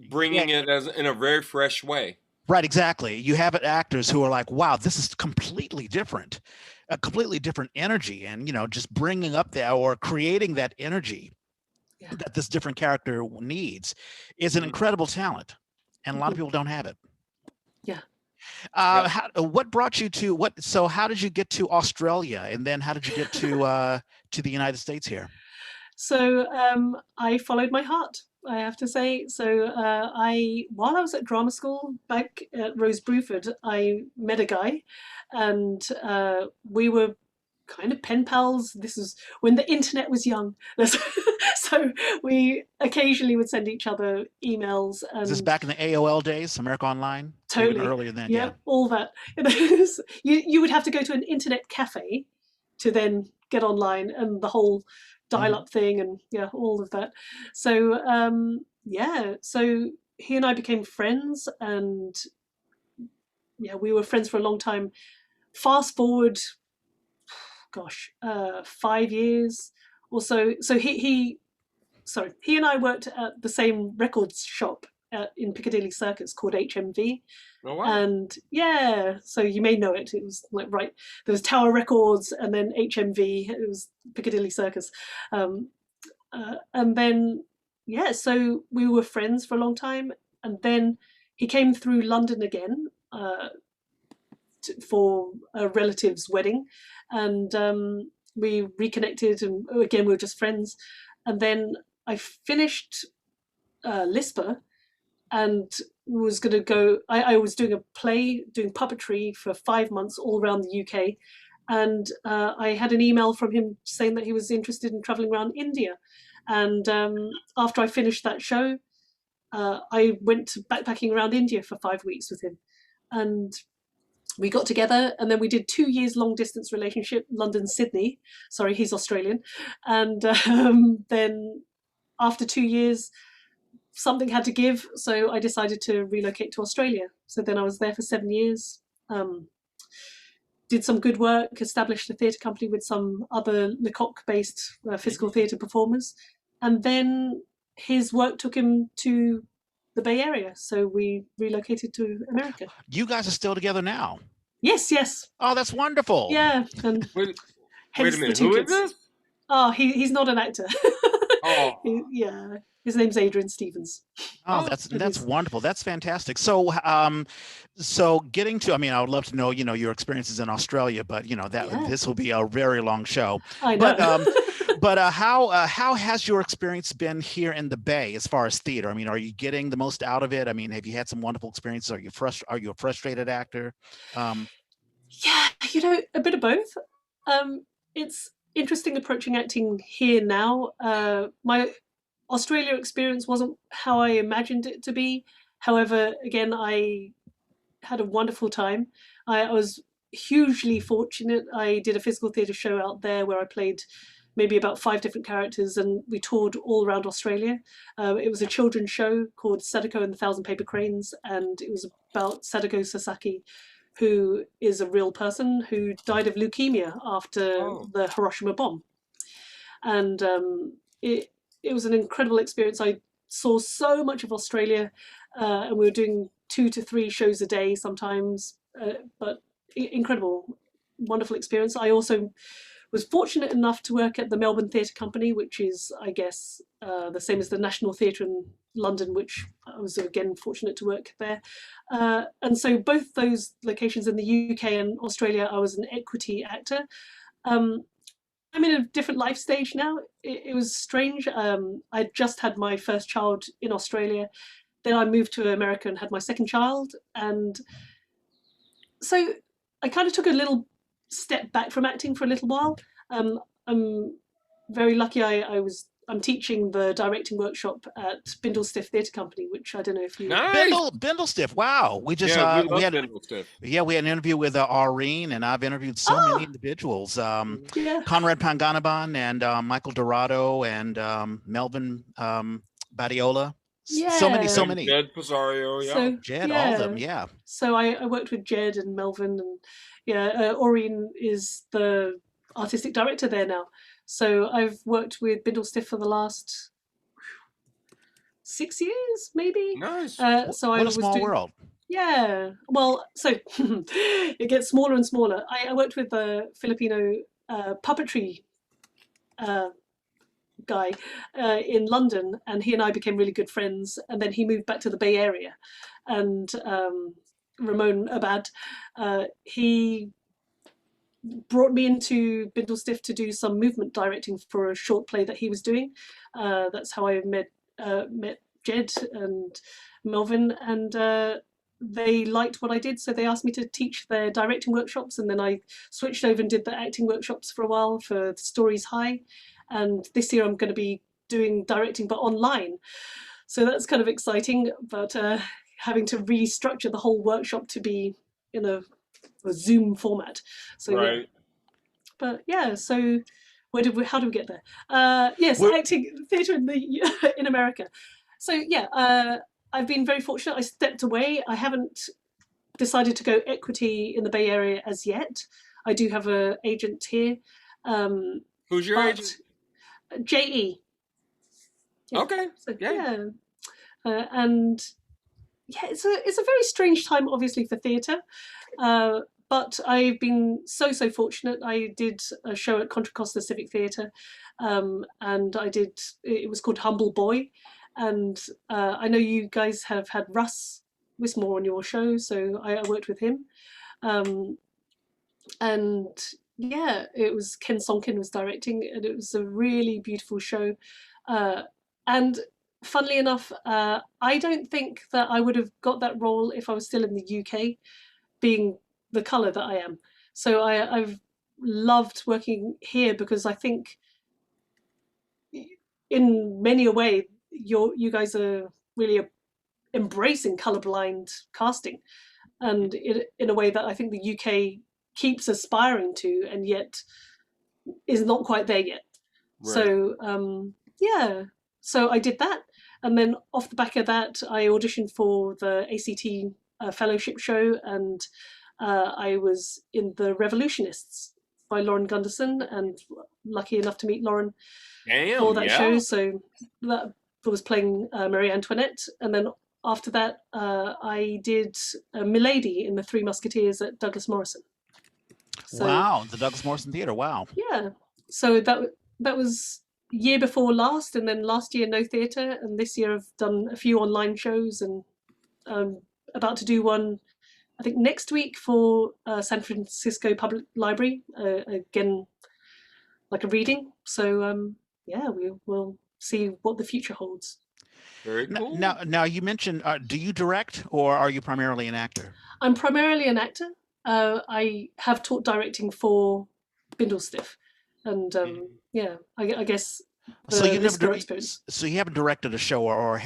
bringing it in a very fresh way. Right, exactly. You have actors who are like, wow, this is completely different, a completely different energy, and, just bringing up that, or creating that energy that this different character needs is an incredible talent, and a lot of people don't have it. What brought you to so how did you get to Australia, and then how did you get to the United States here? So I followed my heart, I have to say. So while I was at drama school back at Rose Bruford, I met a guy, and we were kind of pen pals. This is when the internet was young. So we occasionally would send each other emails. And is this back in the AOL days, America Online? Totally. Even earlier than, all that. You would have to go to an internet cafe to then get online, and the whole dial-up thing, and all of that. So so he and I became friends, and we were friends for a long time. Fast forward, 5 years or so. So he and I worked at the same records shop in Piccadilly Circus called HMV. Oh, wow. And so you may know it. It was like there was Tower Records, and then HMV. It was Piccadilly Circus, and then so we were friends for a long time. And then he came through London again for a relative's wedding, and we reconnected, and again we were just friends. And then I finished LISPA, and was going to go. I was doing a play, doing puppetry for 5 months all around the UK, and I had an email from him saying that he was interested in traveling around India. And after I finished that show, I went backpacking around India for 5 weeks with him, and we got together, and then we did 2 years long distance relationship, London, Sydney. Sorry, he's Australian. And then after 2 years, something had to give, so I decided to relocate to Australia. So then I was there for 7 years, did some good work, established a theatre company with some other Lecoq-based physical theatre performers, and then his work took him to the Bay Area, so we relocated to America. You guys are still together now? Yes, yes. Oh, that's wonderful. Yeah, and Wait a hence minute, the 2 who is kids. this? Oh, he's not an actor. Oh. Yeah, his name's Adrian Stevens. Oh, that's wonderful. That's fantastic. So, so getting to, I mean, I would love to know, your experiences in Australia, but this will be a very long show. I know. But how has your experience been here in the Bay as far as theater? I mean, are you getting the most out of it? I mean, have you had some wonderful experiences? Are you a frustrated actor? Yeah, a bit of both. It's interesting approaching acting here now. My Australia experience wasn't how I imagined it to be. However, again, I had a wonderful time. I was hugely fortunate. I did a physical theatre show out there where I played maybe about 5 different characters, and we toured all around Australia. It was a children's show called Sadako and the Thousand Paper Cranes, and it was about Sadako Sasaki, who is a real person who died of leukemia after the Hiroshima bomb. And it was an incredible experience. I saw so much of Australia, and we were doing 2 to 3 shows a day sometimes, but incredible, wonderful experience. I also was fortunate enough to work at the Melbourne Theatre Company, which is, I guess, the same as the National Theatre in London, which I was again fortunate to work there. And so both those locations in the UK and Australia, I was an equity actor. I'm in a different life stage now. It was strange. I just had my first child in Australia. Then I moved to America and had my second child. And so I kind of took a little step back from acting for a little while. I'm very lucky. I'm teaching the directing workshop at Bindlestiff Theatre Company, which I don't know if you. Nice. Bindlestiff. Wow, we just we had an interview with Aureen, and I've interviewed so many individuals. Conrad Panganaban and Michael Dorado and Melvin Badiola. Yeah. So many. Jed Pizarro, yeah. So, Jed, all of them, yeah. So I worked with Jed and Melvin, and Aureen is the artistic director there now. So I've worked with Bindlestiff for the last 6 years, maybe. Nice. So what a small world. Yeah. Well, so it gets smaller and smaller. I worked with the Filipino puppetry guy in London, and he and I became really good friends. And then he moved back to the Bay Area, and Ramon Abad, he brought me into Bindlestiff to do some movement directing for a short play that he was doing. That's how I met Jed and Melvin, and they liked what I did, so they asked me to teach their directing workshops, and then I switched over and did the acting workshops for a while for Stories High. And this year I'm going to be doing directing, but online. So that's kind of exciting, but having to restructure the whole workshop to be in a Zoom format. So right. Yeah. But yeah, so how did we get there? Yes, acting theatre in America. So yeah, I've been very fortunate. I stepped away. I haven't decided to go equity in the Bay Area as yet. I do have an agent here. Who's your agent? JE. Yeah. Okay. So, yeah. And yeah, it's a very strange time, obviously, for theatre. But I've been so fortunate. I did a show at Contra Costa Civic Theatre, and it was called Humble Boy. And I know you guys have had Russ Wismore on your show, so I worked with him. And yeah, it was Ken Sonkin was directing, and it was a really beautiful show. And funnily enough, I don't think that I would have got that role if I was still in the UK, being the colour that I am. So I've loved working here because I think in many a way you guys are really embracing colorblind casting, and in a way that I think the UK keeps aspiring to, and yet is not quite there yet. Right. So yeah, so I did that, and then off the back of that, I auditioned for the ACT fellowship show, and I was in the Revolutionists by Lauren Gunderson, and lucky enough to meet Lauren for that show. So that was playing Marie Antoinette, and then after that, I did Milady in the Three Musketeers at Douglas Morrison. So, wow, the Douglas Morrison Theatre, wow. Yeah, so that was year before last, and then last year no theatre, and this year I've done a few online shows, and I'm about to do one, I think next week for San Francisco Public Library, again, like a reading. So yeah, we will see what the future holds. Very cool. Now you mentioned, do you direct, or are you primarily an actor? I'm primarily an actor. I have taught directing for Bindlestiff, and yeah, I guess. So you never So you haven't directed a show, or.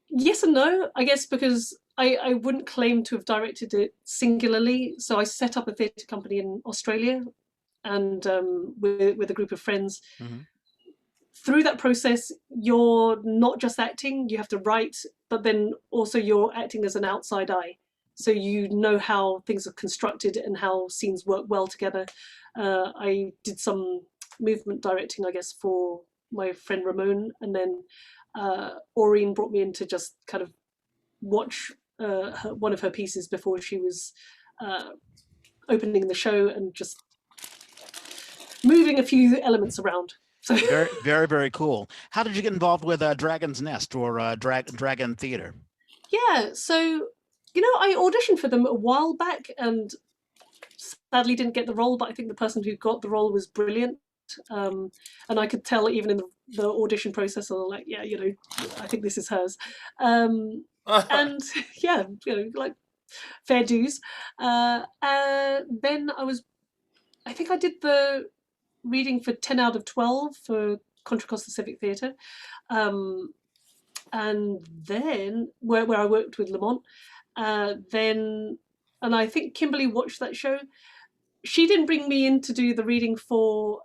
Yes and no, I guess, because I wouldn't claim to have directed it singularly. So I set up a theatre company in Australia, and with a group of friends. Mm-hmm. Through that process, you're not just acting, you have to write, but then also you're acting as an outside eye. So you know how things are constructed and how scenes work well together. I did some movement directing, I guess, for my friend Ramon, and then Aureen brought me in to just kind of watch one of her pieces before she was opening the show, and just moving a few elements around. So very, very, very cool. How did you get involved with Dragon's Nest or Dragon Theatre? Yeah, so I auditioned for them a while back, and sadly didn't get the role. But I think the person who got the role was brilliant, and I could tell even in the audition process, I was like, yeah, I think this is hers, and yeah, like fair dues. Then I think I did the reading for 10 out of 12 for Contra Costa Civic Theatre, and then where I worked with Lamont, and I think Kimberly watched that show. She didn't bring me in to do the reading for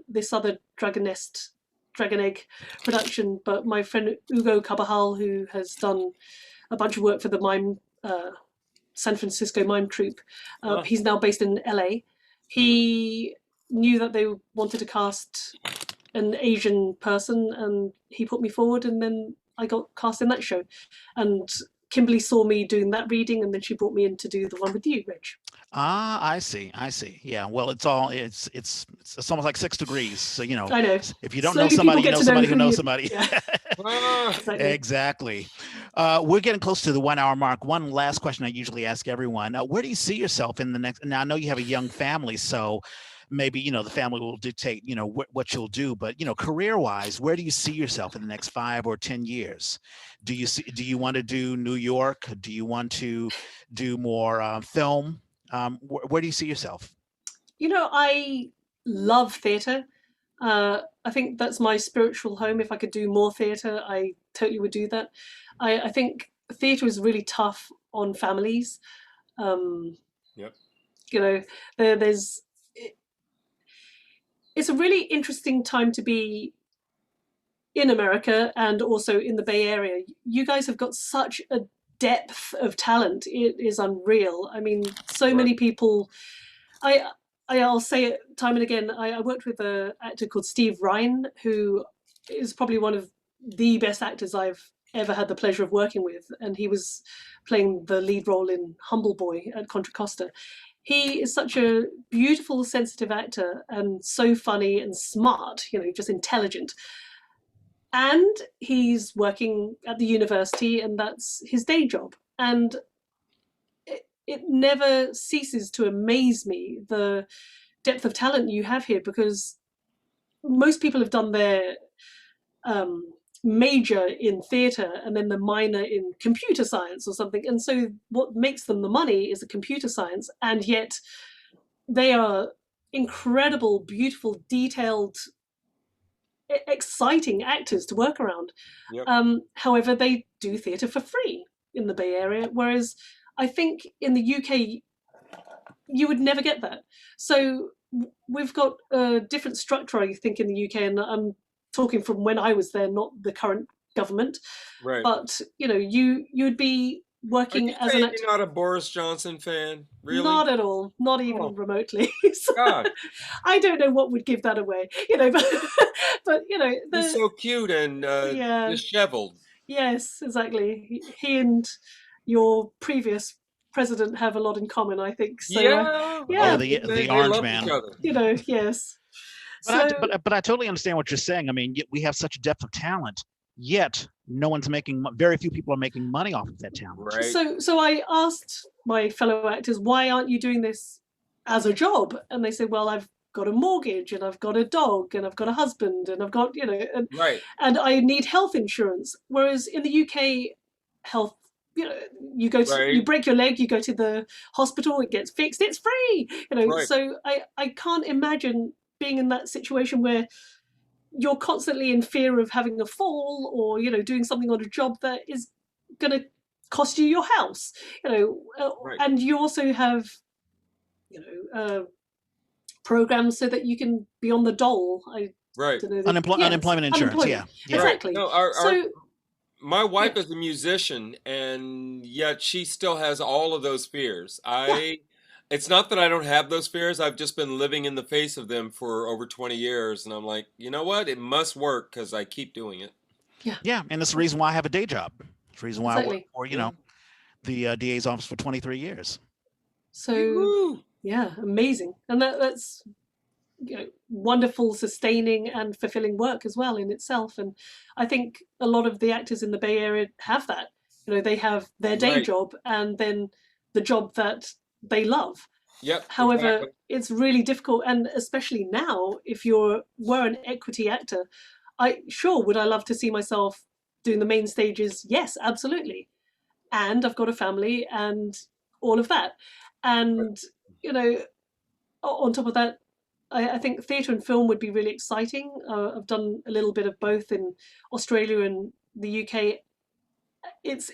this other Dragon Egg production, but my friend Hugo Cabajal, who has done a bunch of work for the San Francisco Mime Troupe, he's now based in LA. He knew that they wanted to cast an Asian person, and he put me forward, and then I got cast in that show. And Kimberly saw me doing that reading, and then she brought me in to do the one with you, Reg. Ah, I see. Yeah. Well, it's almost like 6 degrees. So I know. If you don't know somebody, you know somebody who knows somebody. Yeah. Exactly. We're getting close to the 1 hour mark. One last question I usually ask everyone: where do you see yourself in the next? Now I know you have a young family, so maybe the family will dictate what you'll do, but career wise, where do you see yourself in the next 5 or 10 years? Do you want to do New York? Do you want to do more film? Where do you see yourself? I love theatre. I think that's my spiritual home. If I could do more theatre, I totally would do that. I think theatre is really tough on families. Yep. It's a really interesting time to be in America and also in the Bay Area. You guys have got such a depth of talent. It is unreal. I mean, so many people. I'll say it time and again. I worked with an actor called Steve Ryan, who is probably one of the best actors I've ever had the pleasure of working with, and he was playing the lead role in Humble Boy at Contra Costa. He is such a beautiful, sensitive actor, and so funny and smart, just intelligent. And he's working at the university, and that's his day job. And it never ceases to amaze me, the depth of talent you have here, because most people have done their major in theatre and then the minor in computer science or something. And so what makes them the money is the computer science. And yet they are incredible, beautiful, detailed, exciting actors to work around. Yep. However, they do theatre for free in the Bay Area, whereas I think in the UK you would never get that. So we've got a different structure, I think, in the UK, and I'm talking from when I was there, not the current government. Right. But you'd be Are working you as an saying actor. you're not a Boris Johnson fan? Really? Not at all, not even Oh, remotely. So, God. I don't know what would give that away, but He's so cute and yeah, disheveled. yes, exactly. He and your previous president have a lot in common, I think. So, Yeah. Yeah, yeah, Oh, the they orange love each man. other. yes. But I, So, but I totally understand what you're saying. I mean, we have such depth of talent, yet no one's making. Very few people are making money off of that talent. Right. so I asked my fellow actors, why aren't you doing this as a job? And they said, well, I've got a mortgage and I've got a dog and I've got a husband and I've got, Right. and I need health insurance. Whereas in the UK, health, you go to, you Right. break your leg, you go to the hospital, it gets fixed, it's free. Right. So I can't imagine being in that situation where you're constantly in fear of having a fall or doing something on a job that is going to cost you your house. Right. And you also have programs so that you can be on the dole. I Right. don't know. Unemployment insurance. Unemployment. Yeah. Right. Exactly. No, So my wife yeah, is a musician, and yet she still has all of those fears. yeah, It's not that I don't have those fears. I've just been living in the face of them for over 20 years, and I'm like, you know what? It must work because I keep doing it. yeah, Yeah, and that's the reason why I have a day job. It's the reason why I work exactly. for Yeah. the DA's office for 23 years. So Woo! yeah, amazing, and that's wonderful, sustaining, and fulfilling work as well in itself. And I think a lot of the actors in the Bay Area have that. They have their day Right. job and then the job that they love. Yep. However, Exactly. it's really difficult, and especially now, if were an equity actor, would I love to see myself doing the main stages? Yes, absolutely. And I've got a family and all of that. Right. And on top of that, I think theatre and film would be really exciting. I've done a little bit of both in Australia and the UK. It's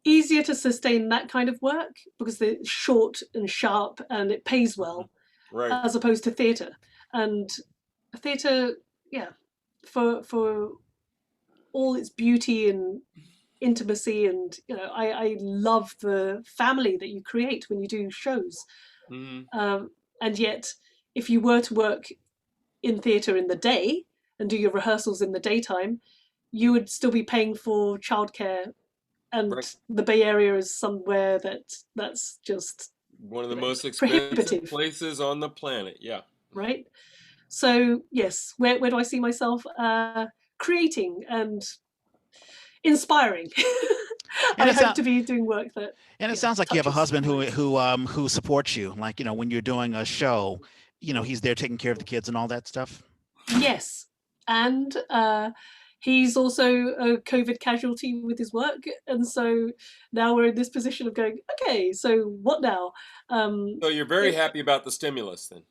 easier to sustain that kind of work because it's short and sharp and it pays well, Right. as opposed to theatre. And theatre, yeah, for all its beauty and intimacy, and I love the family that you create when you do shows. Hmm. And yet, if you were to work in theatre in the day and do your rehearsals in the daytime, you would still be paying for childcare. And Right. the Bay Area is somewhere that's just One of the most expensive prohibitive, places on the planet. Yeah. right? So yes, where do I see myself? Creating and inspiring. And I it's hope out. to be doing work that And it sounds like you have a touches husband lives. who supports you. Like when you're doing a show, he's there taking care of the kids and all that stuff. Yes, and he's also a COVID casualty with his work, and so now we're in this position of going, okay, so what now? So you're very It, happy about the stimulus then?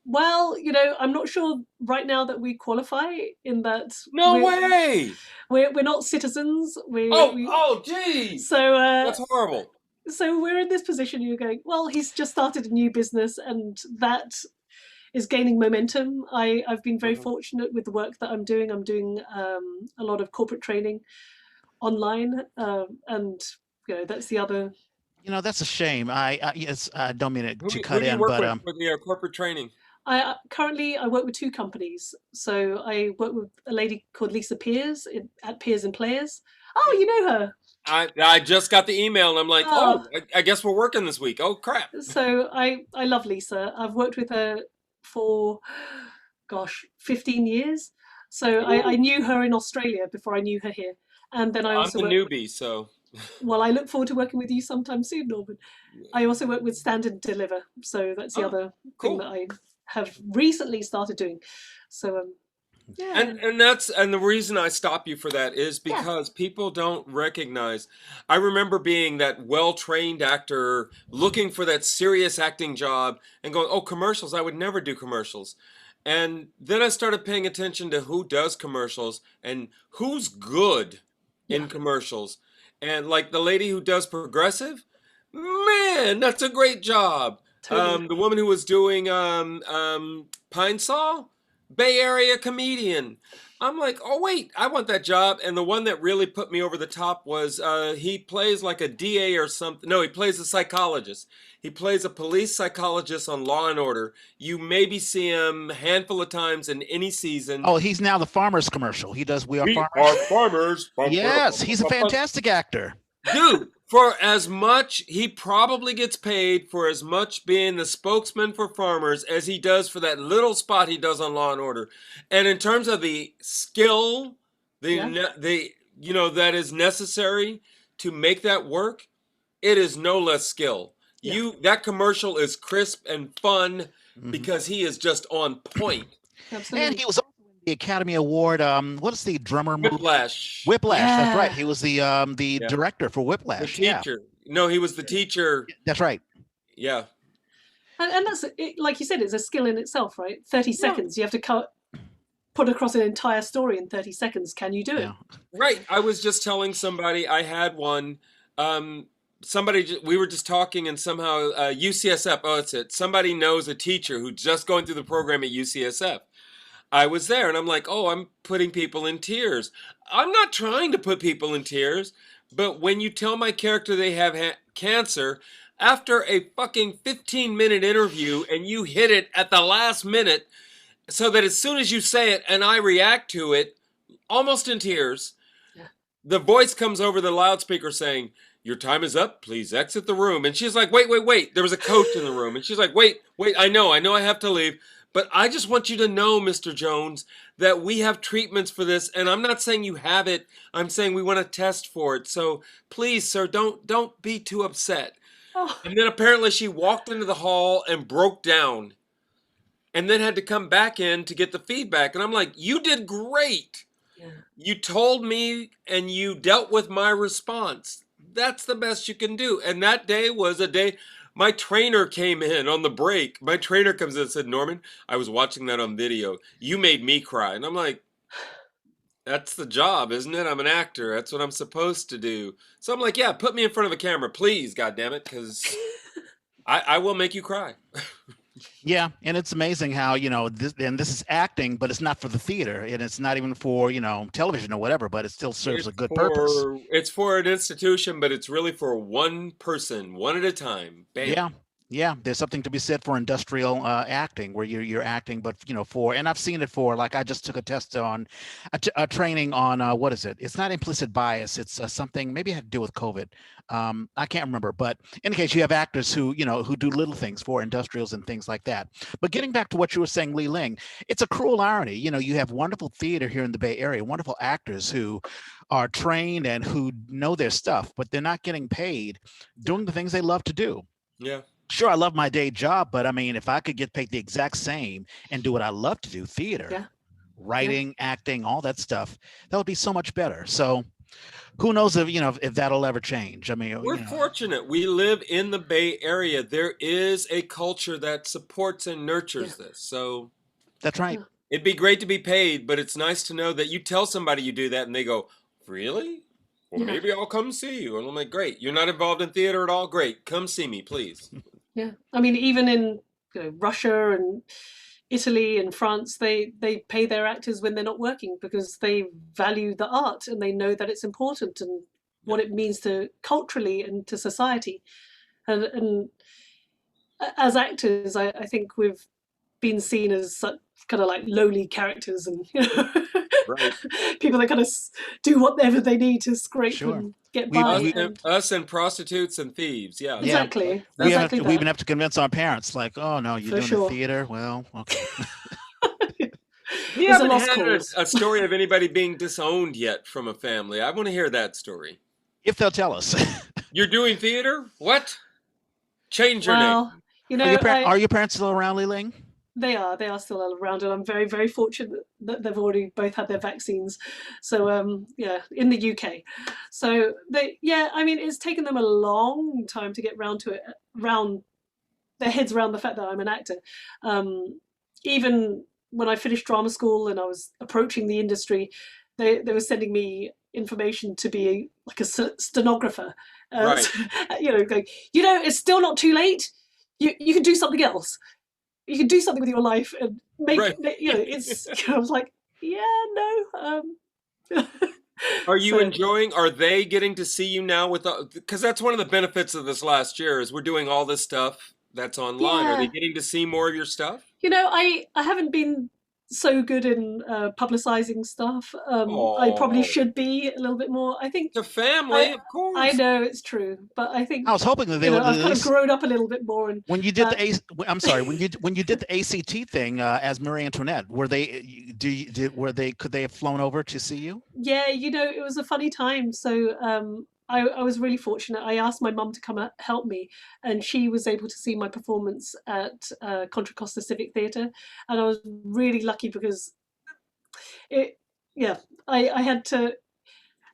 well, I'm not sure right now that we qualify in that No way! we're not citizens. Oh, gee! So That's horrible. so we're in this position. You're going, well, he's just started a new business, and that is gaining momentum. I've been very Mhm. fortunate with the work that I'm doing. I'm doing a lot of corporate training online, and that's the other. That's a shame. Yes, I don't mean it to Who cut do you in, work but with for the corporate training? I currently I work with two companies. So I work with a lady called Lisa Peers at Peers and Players. Oh, you know her. I just got the email and I'm like, Oh, oh, I guess we're working this week. Oh, crap. so I love Lisa. I've worked with her for, gosh, 15 years. So I Ooh. knew her in Australia before I knew her here. And then I I'm also the work, newbie, so. well, I look forward to working with you sometime soon, Norman. I also work with Stand and Deliver. So that's the Oh, other thing that cool. I have recently started doing. So Yeah. And the reason I stop you for that is because people don't recognize. I remember being that well-trained actor looking for that serious acting job and going, "Oh, commercials, I would never do commercials." And then I started paying attention to who does commercials and who's good in Yeah. commercials. And like the lady who does Progressive, man, that's a great job. Totally. The woman who was doing Pine Sol, Bay Area comedian. I'm like, oh wait, I want that job. And the one that really put me over the top was he plays like a DA or something. No, he plays a psychologist. He plays a police psychologist on Law and Order. You maybe see him a handful of times in any season. Oh, he's now the Farmers commercial. He does We Are We Farmers. are farmers. Yes, he's a fantastic actor. Dude, for as much, he probably gets paid for as much being the spokesman for farmers as he does for that little spot he does on Law and Order. And in terms of the skill, the that is necessary to make that work, it is no less skill. Yeah. That commercial is crisp and fun because he is just on point. Absolutely. And he was also in the Academy Award. What is the drummer movie? Whiplash. Whiplash. Yeah. That's right. He was the director for Whiplash. The teacher. No, he was the teacher. That's right. Yeah. And that's it, like you said, it's a skill in itself, right? 30 seconds. You have to put across an entire story in 30 seconds. Can you do it? Right. I was just telling somebody I had one. We were just talking, and somehow UCSF. Oh, that's it. Somebody knows a teacher who's just going through the program at UCSF. I was there, and I'm like, oh, I'm putting people in tears. I'm not trying to put people in tears, but when you tell my character they have cancer, after a fucking 15-minute interview, and you hit it at the last minute, so that as soon as you say it and I react to it, almost in tears, the voice comes over the loudspeaker saying, "Your time is up. Please exit the room." And she's like, wait. There was a coach in the room. And she's like, wait. I know I have to leave. But I just want you to know, Mr. Jones, that we have treatments for this. And I'm not saying you have it. I'm saying we want to test for it. So please, sir, don't be too upset. Oh. And then apparently she walked into the hall and broke down. And then had to come back in to get the feedback. And I'm like, you did great. Yeah. You told me and you dealt with my response. That's the best you can do. And that day was a day my trainer came in on the break. My trainer comes in and said, "Norman, I was watching that on video. You made me cry." And I'm like, that's the job, isn't it? I'm an actor. That's what I'm supposed to do. So I'm like, yeah, put me in front of a camera, please, goddammit, because I will make you cry. Yeah, and it's amazing how, this is acting, but it's not for the theater, and it's not even for, television or whatever, but it still serves a good purpose. It's for an institution, but it's really for one person, one at a time. Bam. Yeah, there's something to be said for industrial acting, where you're acting, but and I've seen it for, like, I just took a test on a training on what is it? It's not implicit bias. It's something maybe it had to do with COVID. I can't remember, but in any case, you have actors who do little things for industrials and things like that. But getting back to what you were saying, Li-Leng, it's a cruel irony. You have wonderful theater here in the Bay Area, wonderful actors who are trained and who know their stuff, but they're not getting paid doing the things they love to do. Yeah. Sure, I love my day job, but I mean, if I could get paid the exact same and do what I love to do, theater, writing, acting, all that stuff, that would be so much better. So who knows if that'll ever change. I mean, we're fortunate. We live in the Bay Area. There is a culture that supports and nurtures this. So that's right. It'd be great to be paid, but it's nice to know that you tell somebody you do that and they go, "Really? Well, maybe I'll come see you." And I'm like, "Great. You're not involved in theater at all? Great. Come see me, please." Yeah. I mean, even in Russia and Italy and France, they pay their actors when they're not working because they value the art and they know that it's important and what it means to culturally and to society. And as actors, I think we've been seen as such kind of like lowly characters and right. people that kind of do whatever they need to scrape and get by. Us and prostitutes and thieves, yeah. Exactly. We even have to convince our parents, like, "Oh no, you're doing the theater? Well, okay." We haven't had a story of anybody being disowned yet from a family. I want to hear that story. If they'll tell us. You're doing theater? What? Change your name. You know, are your parents still around, Li-Leng? They are still around, and I'm very, very fortunate that they've already both had their vaccines. So yeah, in the UK. So yeah, I mean, it's taken them a long time to get round to it, round their heads around the fact that I'm an actor. Even when I finished drama school and I was approaching the industry, they were sending me information to be like a stenographer. Right. Going, it's still not too late. You can do something else. You can do something with your life and Right. it's. I was like, yeah, no. Are you So enjoying? Are they getting to see you now with? Because that's one of the benefits of this last year is we're doing all this stuff that's online. Are they yeah, getting to see more of your stuff? I haven't been so good in publicizing stuff. I probably Oh, should be a little bit more. I think the family, I of I course. know it's true, but I I think was hoping that they would at I've kind of least grown up a little bit more, and when you did uh, the I'm sorry, when you did the ACT thing as Marie Antoinette, were they were they could they have flown over to see you? yeah, it was a funny time. So I was really fortunate. I asked my mum to come help me, and she was able to see my performance at Contra Costa Civic Theatre, and I was really lucky because it, yeah, I had to.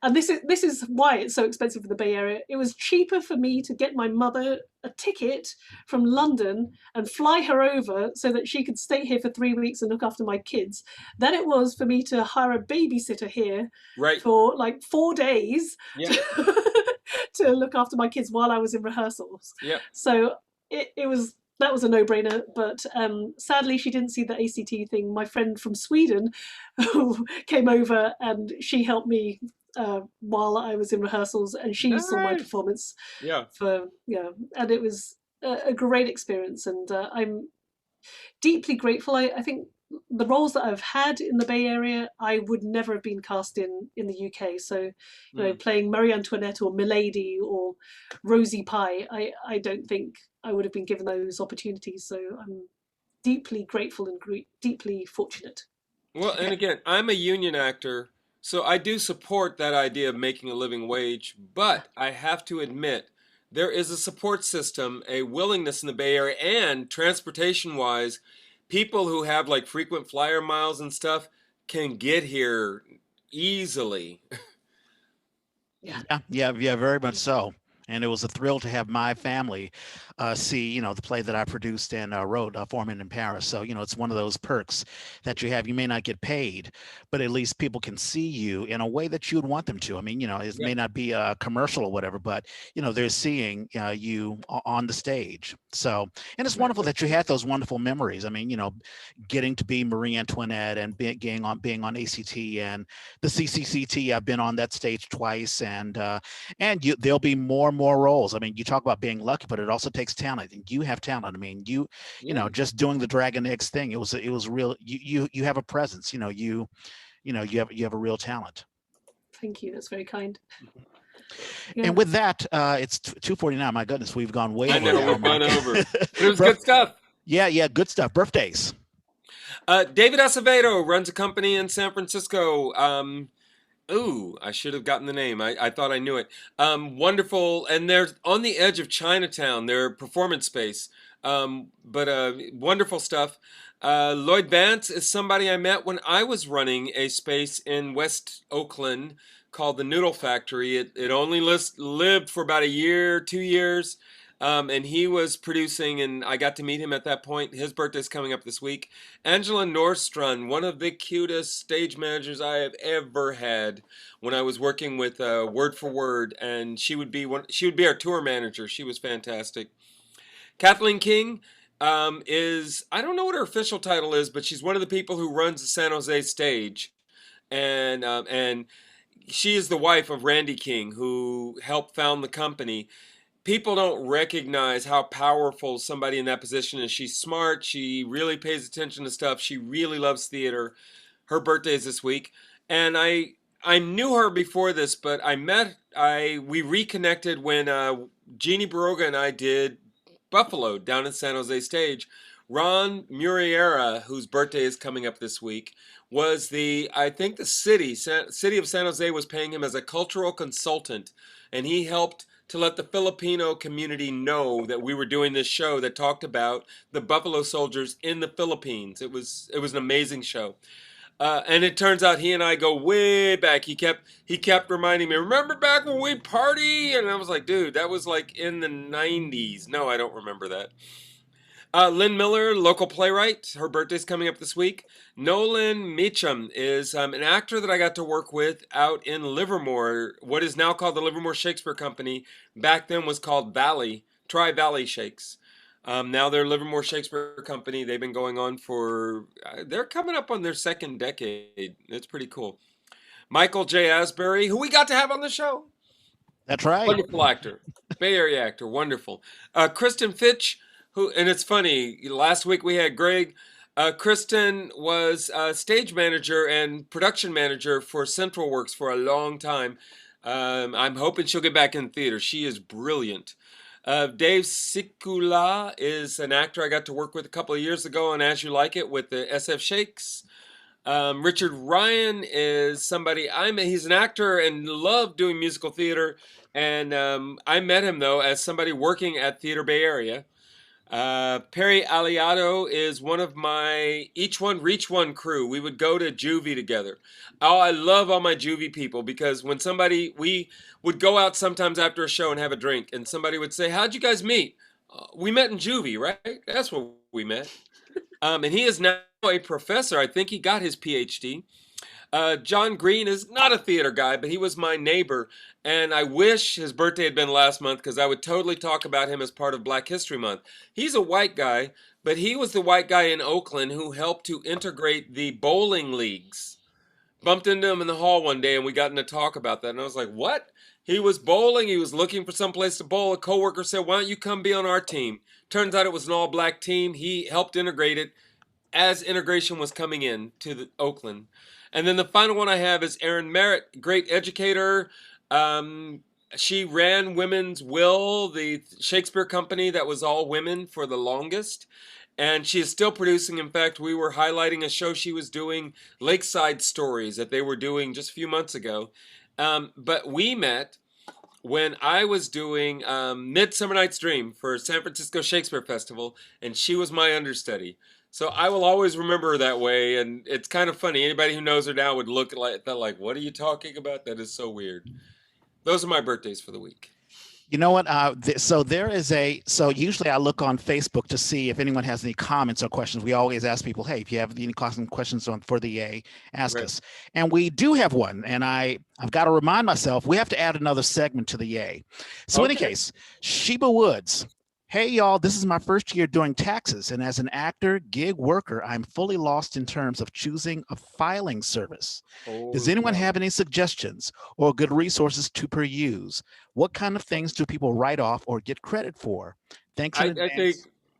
And this is why it's so expensive for the Bay Area. It was cheaper for me to get my mother a ticket from London and fly her over so that she could stay here for 3 weeks and look after my kids than it was for me to hire a babysitter here Right. for like 4 days Yeah. to look after my kids while I was in rehearsals. Yeah. So that was a no-brainer, but sadly she didn't see the ACT thing. My friend from Sweden who came over and she helped me while I was in rehearsals, and she saw my Nice. performance Yeah. and it was a great experience, and I'm deeply grateful. I think the roles that I've had in the Bay Area, I would never have been cast in the UK. So, Mm. playing Marie Antoinette or Milady or Rosie Pye, I don't think I would have been given those opportunities. So I'm deeply grateful and deeply fortunate. Well, and again, I'm a union actor, so I do support that idea of making a living wage, but I have to admit there is a support system, a willingness in the Bay Area, and transportation wise, people who have like frequent flyer miles and stuff can get here easily. Yeah. Yeah, very much so. And it was a thrill to have my family see, the play that I produced and wrote, Foreman in Paris. So, it's one of those perks that you have. You may not get paid, but at least people can see you in a way that you would want them to. I mean, it Yeah. may not be a commercial or whatever, but, they're seeing you on the stage. So, and it's wonderful that you had those wonderful memories. I mean, getting to be Marie Antoinette and being on ACT and the CCCT. I've been on that stage twice, and there'll be more and more roles. I mean, you talk about being lucky, but it also takes talent, and you have talent. I mean, Yeah. just doing the Dragon Eggs thing, it was real. You have a presence. You have a real talent. Thank you. That's very kind. Yeah. And with that, it's 2:49. My goodness, we've gone way I over the know hour we've gone mark. over, but it was good stuff. Yeah, good stuff. Birthdays. David Acevedo runs a company in San Francisco. Ooh, I should have gotten the name. I thought I knew it. Wonderful, and they're on the edge of Chinatown. They're performance space, but wonderful stuff. Lloyd Vance is somebody I met when I was running a space in West Oakland called the Noodle Factory. It only lived for about a year, 2 years. And he was producing, and I got to meet him at that point. His birthday's coming up this week. Angela Nordstrand, one of the cutest stage managers I have ever had when I was working with Word for Word, and she would be our tour manager. She was fantastic. Kathleen King is, I don't know what her official title is, but she's one of the people who runs the San Jose stage, and she is the wife of Randy King, who helped found the company. People don't recognize how powerful somebody in that position is. She's smart. She really pays attention to stuff. She really loves theater. Her birthday is this week, and I knew her before this, but we reconnected when Jeannie Baroga and I did Buffalo down at San Jose stage. Ron Muriera, whose birthday is coming up this week, was I think the city of San Jose was paying him as a cultural consultant, and he helped to let the Filipino community know that we were doing this show that talked about the Buffalo Soldiers in the Philippines. It was an amazing show. And it turns out he and I go way back. He kept reminding me, remember back when we party? And I was like, dude, that was like in the 90s. No, I don't remember that. Lynn Miller, local playwright. Her birthday's coming up this week. Nolan Meacham is an actor that I got to work with out in Livermore, what is now called the Livermore Shakespeare Company. Back then was called Tri-Valley Shakes. Now they're Livermore Shakespeare Company. They've been going on for, they're coming up on their second decade. It's pretty cool. Michael J. Asbury, who we got to have on the show. That's right. Wonderful actor. Bay Area actor. Wonderful. Kristen Fitch, and it's funny, last week we had Greg. Kristen was stage manager and production manager for Central Works for a long time. I'm hoping she'll get back in theater. She is brilliant. Dave Sikula is an actor I got to work with a couple of years ago on As You Like It with the SF Shakes. Richard Ryan is somebody, he's an actor and loved doing musical theater. And I met him, though, as somebody working at Theater Bay Area. Perry Aliato is one of my Each One Reach One crew. We would go to juvie together. Oh, I love all my juvie people because when we would go out sometimes after a show and have a drink, and somebody would say, how'd you guys meet? We met in juvie, right? That's where we met. And he is now a professor. I think he got his PhD. John Green is not a theater guy, but he was my neighbor. And I wish his birthday had been last month because I would totally talk about him as part of Black History Month. He's a white guy, but he was the white guy in Oakland who helped to integrate the bowling leagues. Bumped into him in the hall one day and we got into talk about that. And I was like, what? He was bowling. He was looking for some place to bowl. A coworker said, why don't you come be on our team? Turns out it was an all-black team. He helped integrate it as integration was coming in to Oakland. And then the final one I have is Erin Merritt, great educator. She ran Women's Will, the Shakespeare company that was all women for the longest. And she is still producing. In fact, we were highlighting a show she was doing, Lakeside Stories, that they were doing just a few months ago. But we met when I was doing Midsummer Night's Dream for San Francisco Shakespeare Festival, and she was my understudy. So I will always remember her that way, and it's kind of funny. Anybody who knows her now would look at that like, what are you talking about? That is so weird. Those are my birthdays for the week. You know what? So usually I look on Facebook to see if anyone has any comments or questions. We always ask people, hey, if you have any questions for the EA, ask us. And we do have one. And I've got to remind myself, we have to add another segment to the EA. So in any case, Sheba Woods. Hey, y'all, this is my first year doing taxes, and as an actor, gig worker, I'm fully lost in terms of choosing a filing service. Does anyone have any suggestions or good resources to peruse? What kind of things do people write off or get credit for? Thanks in advance. I think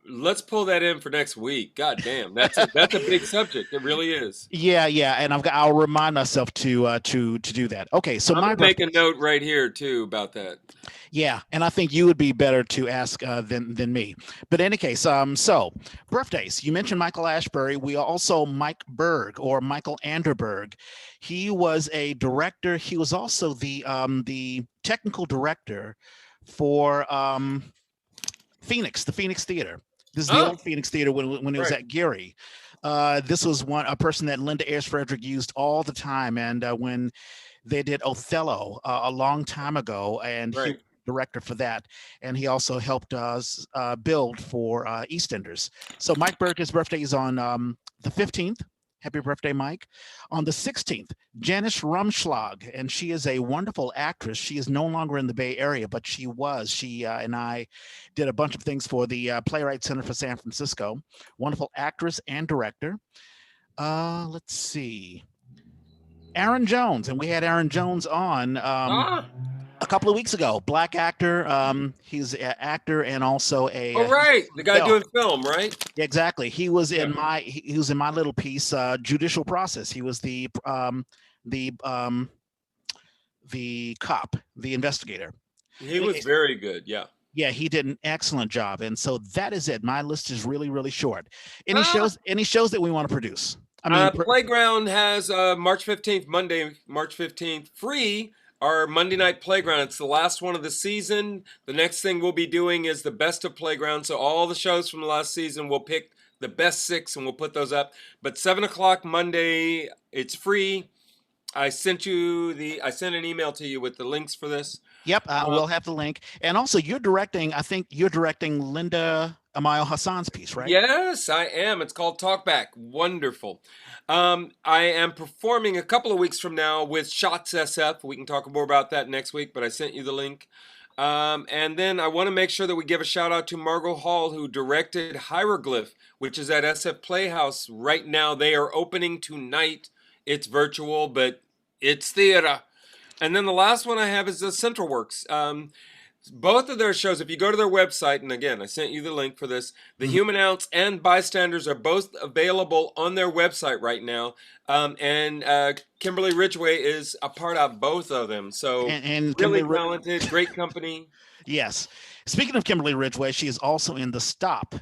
let's pull that in for next week. God damn, that's a big subject. It really is. Yeah, and I'll remind myself to do that. Okay, so I'm gonna make a note right here too about that. Yeah, and I think you would be better to ask than me. But in any case, so birthdays. You mentioned Michael Ashbury. We also Mike Berg or Michael Anderberg. He was a director. He was also the technical director for the Phoenix Theater. This is the old Phoenix Theater when it was at Geary. This was a person that Linda Ayers Frederick used all the time, and when they did Othello a long time ago, and he director for that, and he also helped us build for EastEnders. So Mike Berg's birthday is on the 15th. Happy birthday, Mike. On the 16th, Janice Rumschlag, and she is a wonderful actress. She is no longer in the Bay Area, but she was. She and I did a bunch of things for the Playwright Center for San Francisco. Wonderful actress and director. Let's see. Aaron Jones, and we had Aaron Jones on a couple of weeks ago. Black actor. He's an actor and also a. Oh right, the guy doing film, right? Exactly. He was in my little piece, Judicial Process. He was the cop, the investigator. He was very good. Yeah. Yeah, he did an excellent job, and so that is it. My list is really, really short. Any shows that we want to produce? I mean, Playground has March 15th, Monday, March 15th, free our Monday Night Playground. It's the last one of the season. The next thing we'll be doing is the best of Playground. So all the shows from the last season, we'll pick the best 6 and we'll put those up. But 7 o'clock Monday, it's free. I sent an email to you with the links for this. Yep, we'll have the link. And also, I think you're directing Linda Amayo Hassan's piece, right? Yes, I am. It's called Talkback. Wonderful. I am performing a couple of weeks from now with Shots SF. We can talk more about that next week, but I sent you the link. And then I want to make sure that we give a shout out to Margot Hall, who directed Hieroglyph, which is at SF Playhouse right now. They are opening tonight. It's virtual, but it's theater. And then the last one I have is the Central Works. Both of their shows, if you go to their website, and again, I sent you the link for this, The Human Ounce and Bystanders are both available on their website right now. And Kimberly Ridgeway is a part of both of them. So and really talented, great company. Yes. Speaking of Kimberly Ridgeway, she is also in The Stop.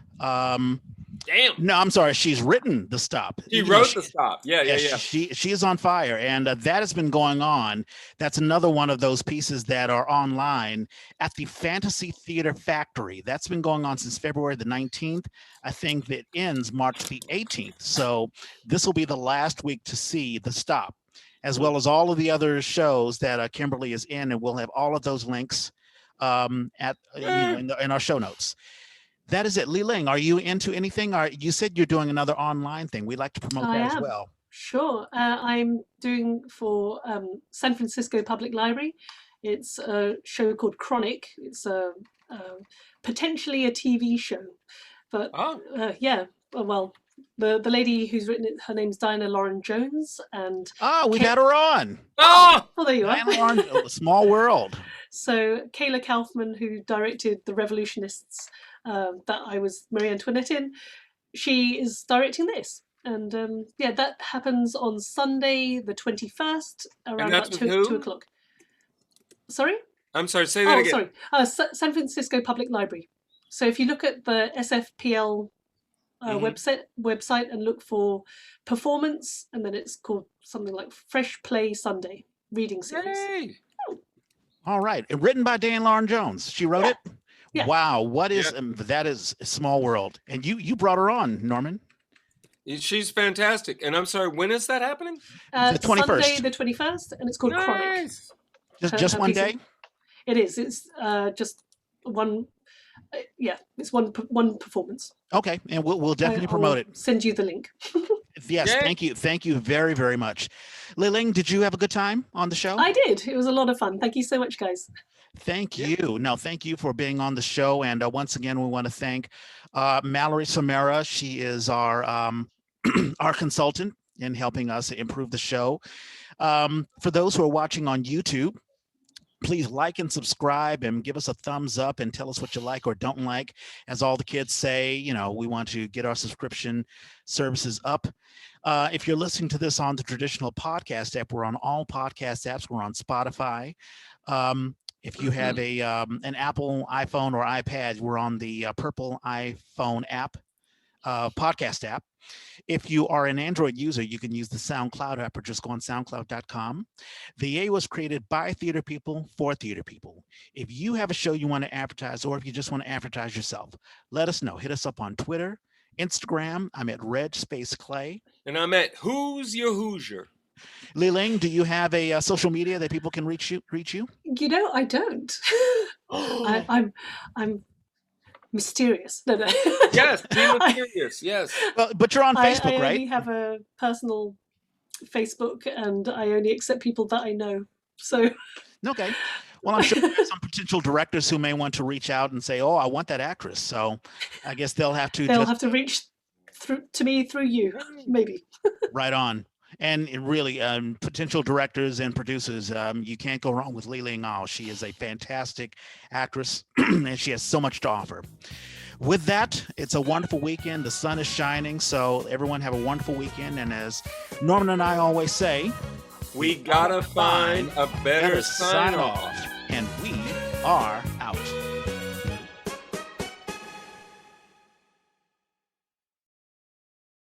Damn. No, I'm sorry. She's written The Stop. She wrote The Stop. Yeah. She is on fire, and that has been going on. That's another one of those pieces that are online at the Fantasy Theater Factory. That's been going on since February the 19th. I think that ends March the 18th. So this will be the last week to see The Stop, as well as all of the other shows that Kimberly is in, and we'll have all of those links in our show notes. That is it. Li-Leng, are you into anything? You said you're doing another online thing. We'd like to promote that as well. Sure. I'm doing for San Francisco Public Library. It's a show called Chronic. It's potentially a TV show. But well, the lady who's written it, her name's Diana Lauren Jones. And we've had her on. Oh, there you Diana are. Lauren, Small World. So Kayla Kaufman, who directed The Revolutionists, that I was Marie Antoinette in, she is directing this. And that happens on Sunday the 21st around about 2 o'clock. Sorry? I'm sorry, say that again. Sorry. San Francisco Public Library. So if you look at the SFPL website and look for performance, and then it's called something like Fresh Play Sunday reading series. Yay! All right. Written by Diane Lauren Jones. She wrote it? Yeah. Wow. What is that is a Small World. And you brought her on, Norman. She's fantastic. And I'm sorry, when is that happening? The 21st. Sunday the 21st, and it's called Chronic. Just one day? It is. It's just one. It's one performance. Okay, and we'll definitely promote it. Send you the link. Yes, thank you very, very much. Li-Leng, did you have a good time on the show? I did. It was a lot of fun. Thank you so much, guys. Thank you. No, thank you for being on the show. And once again, we want to thank Mallory Samara. She is our our consultant in helping us improve the show. For those who are watching on YouTube, please like and subscribe and give us a thumbs up and tell us what you like or don't like. As all the kids say, we want to get our subscription services up. If you're listening to this on the traditional podcast app, we're on all podcast apps. We're on Spotify. If you have an Apple iPhone or iPad, we're on the purple iPhone app, podcast app. If you are an Android user, you can use the SoundCloud app or just go on soundcloud.com. The A was created by theater people for theater people. If you have a show you want to advertise, or if you just want to advertise yourself, let us know. Hit us up on Twitter, Instagram. I'm at Red Space Clay. And I'm at Who's Your Hoosier. Li-Leng, do you have a social media that people can reach you? I don't. I'm mysterious. No. Yes, be mysterious. Yes. But you're on Facebook, I right? only have a personal Facebook, and I only accept people that I know. So. Okay. Well, I'm sure there's some potential directors who may want to reach out and say, "Oh, I want that actress." So, I guess they'll have to reach to me through you, maybe. Right on. And really, potential directors and producers, you can't go wrong with Li-Leng Au. She is a fantastic actress, and she has so much to offer. With that, it's a wonderful weekend. The sun is shining, so everyone have a wonderful weekend. And as Norman and I always say, we gotta find a better sign-off. And we are